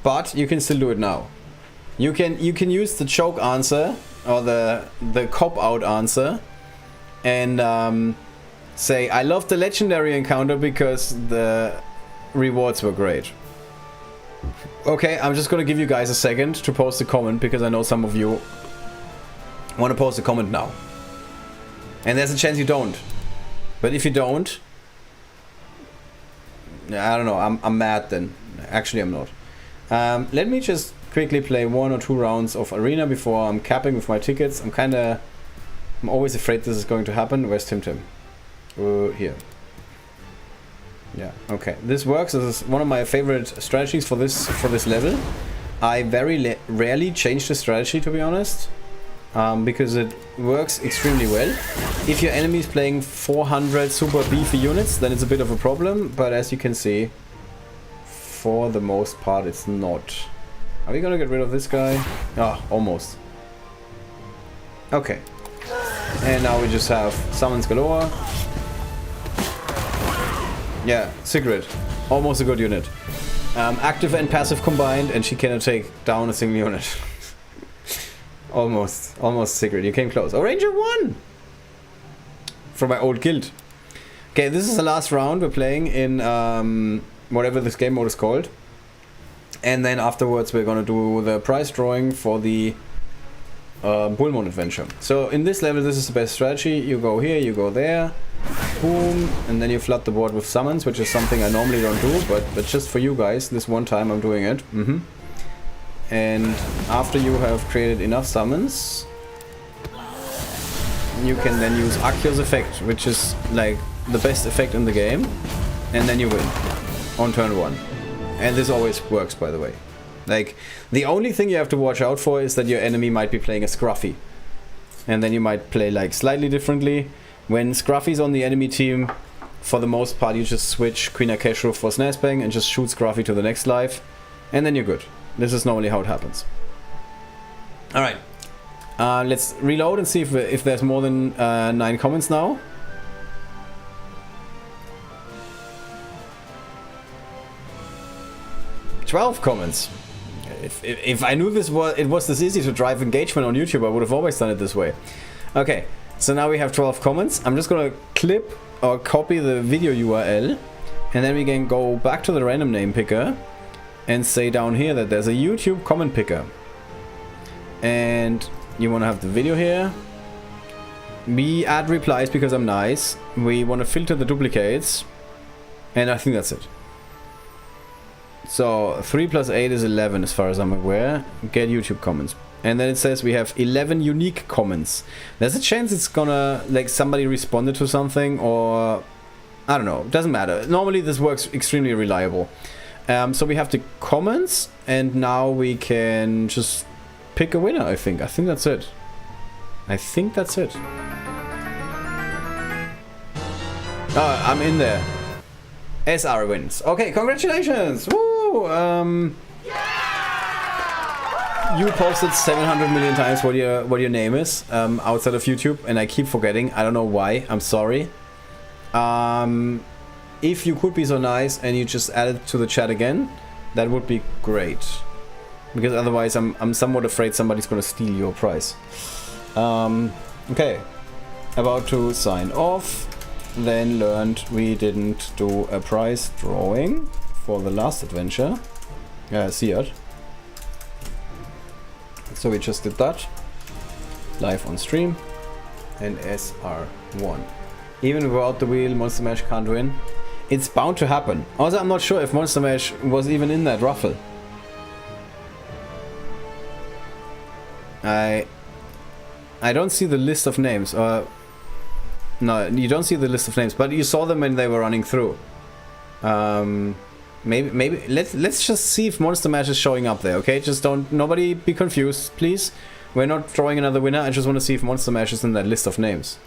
But you can still do it now. You can use the choke answer or the cop out answer. And say, I love the legendary encounter because the rewards were great. Okay, I'm just gonna give you guys a second to post a comment because I know some of you want to post a comment now. And there's a chance you don't. But if you don't, I don't know, I'm mad then. Actually, I'm not. Let me just quickly play 1 or 2 rounds of Arena before I'm capping with my tickets. I'm always afraid this is going to happen. Where's Tim? Here. Yeah, okay. This works. This is one of my favorite strategies for this level. I very rarely change the strategy, to be honest, because it works extremely well. If your enemy is playing 400 super beefy units, then it's a bit of a problem. But as you can see, for the most part, it's not. Are we gonna get rid of this guy? Ah, almost. Okay. And now we just have summons galore. Yeah, Sigrid. Almost a good unit. Active and passive combined, and she cannot take down a single unit. Almost Sigrid. You came close. Oh, Ranger won! From my old guild. Okay, this is the last round we're playing in whatever this game mode is called. And then afterwards we're gonna do the prize drawing for the Bull Moon adventure. So in this level, this is the best strategy. You go here, you go there, boom, and then you flood the board with summons, which is something I normally don't do, but just for you guys, this one time I'm doing it. And after you have created enough summons, you can then use Acio's effect, which is like the best effect in the game, and then you win on turn 1. And this always works, by the way. Like, the only thing you have to watch out for is that your enemy might be playing a Scruffy. And then you might play, like, slightly differently. When Scruffy's on the enemy team, for the most part, you just switch Queen Akeshru for Snazbang and just shoot Scruffy to the next life, and then you're good. This is normally how it happens. Alright, let's reload and see if there's more than 9 comments now. "12 comments. If I knew it was this easy to drive engagement on YouTube, I would have always done it this way. Okay, so now we have 12 comments. I'm just gonna clip or copy the video URL, and then we can go back to the random name picker and say down here that there's a YouTube comment picker. And you want to have the video here. We add replies because I'm nice. We want to filter the duplicates, and I think that's it. So 3 plus 8 is 11 as far as I'm aware. Get YouTube comments. And then it says we have 11 unique comments. There's a chance it's gonna, like, somebody responded to something, or I don't know, doesn't matter. Normally this works extremely reliable. So we have the comments, and now we can just pick a winner, I think. I think that's it. I think that's it. Oh, I'm in there. SR wins. Okay, congratulations! Woo! You posted 700 million times what your name is outside of YouTube, and I keep forgetting. I don't know why. I'm sorry. If you could be so nice and you just add it to the chat again, that would be great. Because otherwise, I'm somewhat afraid somebody's gonna steal your prize. Okay, about to sign off. Then learned we didn't do a prize drawing for the last adventure. See it. So we just did that live on stream, and SR1. Even without the wheel, Monster Mash can't win. It's bound to happen. Also, I'm not sure if Monster Mash was even in that raffle. I don't see the list of names. No, you don't see the list of names, but you saw them when they were running through. Maybe let's just see if Monster Mash is showing up there, okay? Just nobody be confused, please. We're not drawing another winner. I just want to see if Monster Mash is in that list of names.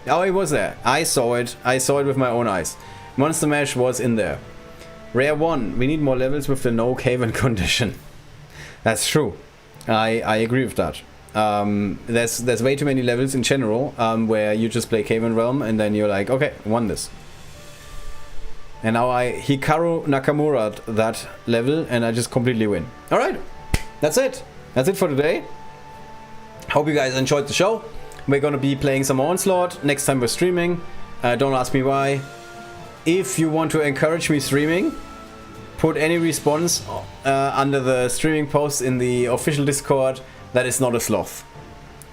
Oh, it was there. I saw it. I saw it with my own eyes. Monster Mash was in there. Rare 1. We need more levels with the no cave-in condition. That's true. I agree with that. There's way too many levels in general where you just play Cave-in Realm and then you're like, okay, won this. And now I Hikaru Nakamura that level and I just completely win. Alright, that's it. That's it for today. Hope you guys enjoyed the show. We're gonna be playing some Onslaught. Next time we're streaming. Don't ask me why. If you want to encourage me streaming, put any response under the streaming post in the official Discord that is not a sloth.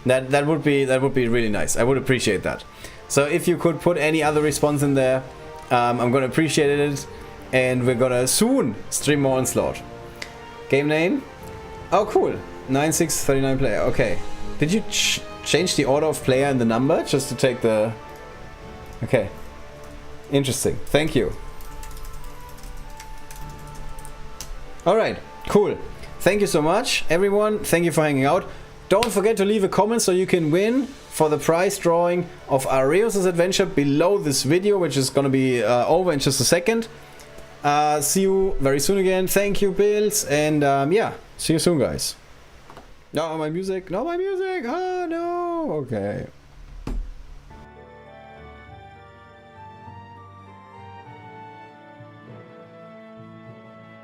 That would be really nice. I would appreciate that. So if you could put any other response in there, I'm gonna appreciate it, and we're gonna soon stream more Onslaught. Game name? Oh, cool. 9639 player. Okay. Did you change the order of player and the number just to take the? Okay. Interesting. Thank you. Alright, cool. Thank you so much, everyone. Thank you for hanging out. Don't forget to leave a comment so you can win for the prize drawing of Areus' adventure below this video, which is going to be over in just a second. See you very soon again. Thank you, Bills. And yeah, see you soon, guys. No, my music. No, my music. Oh, no. Okay.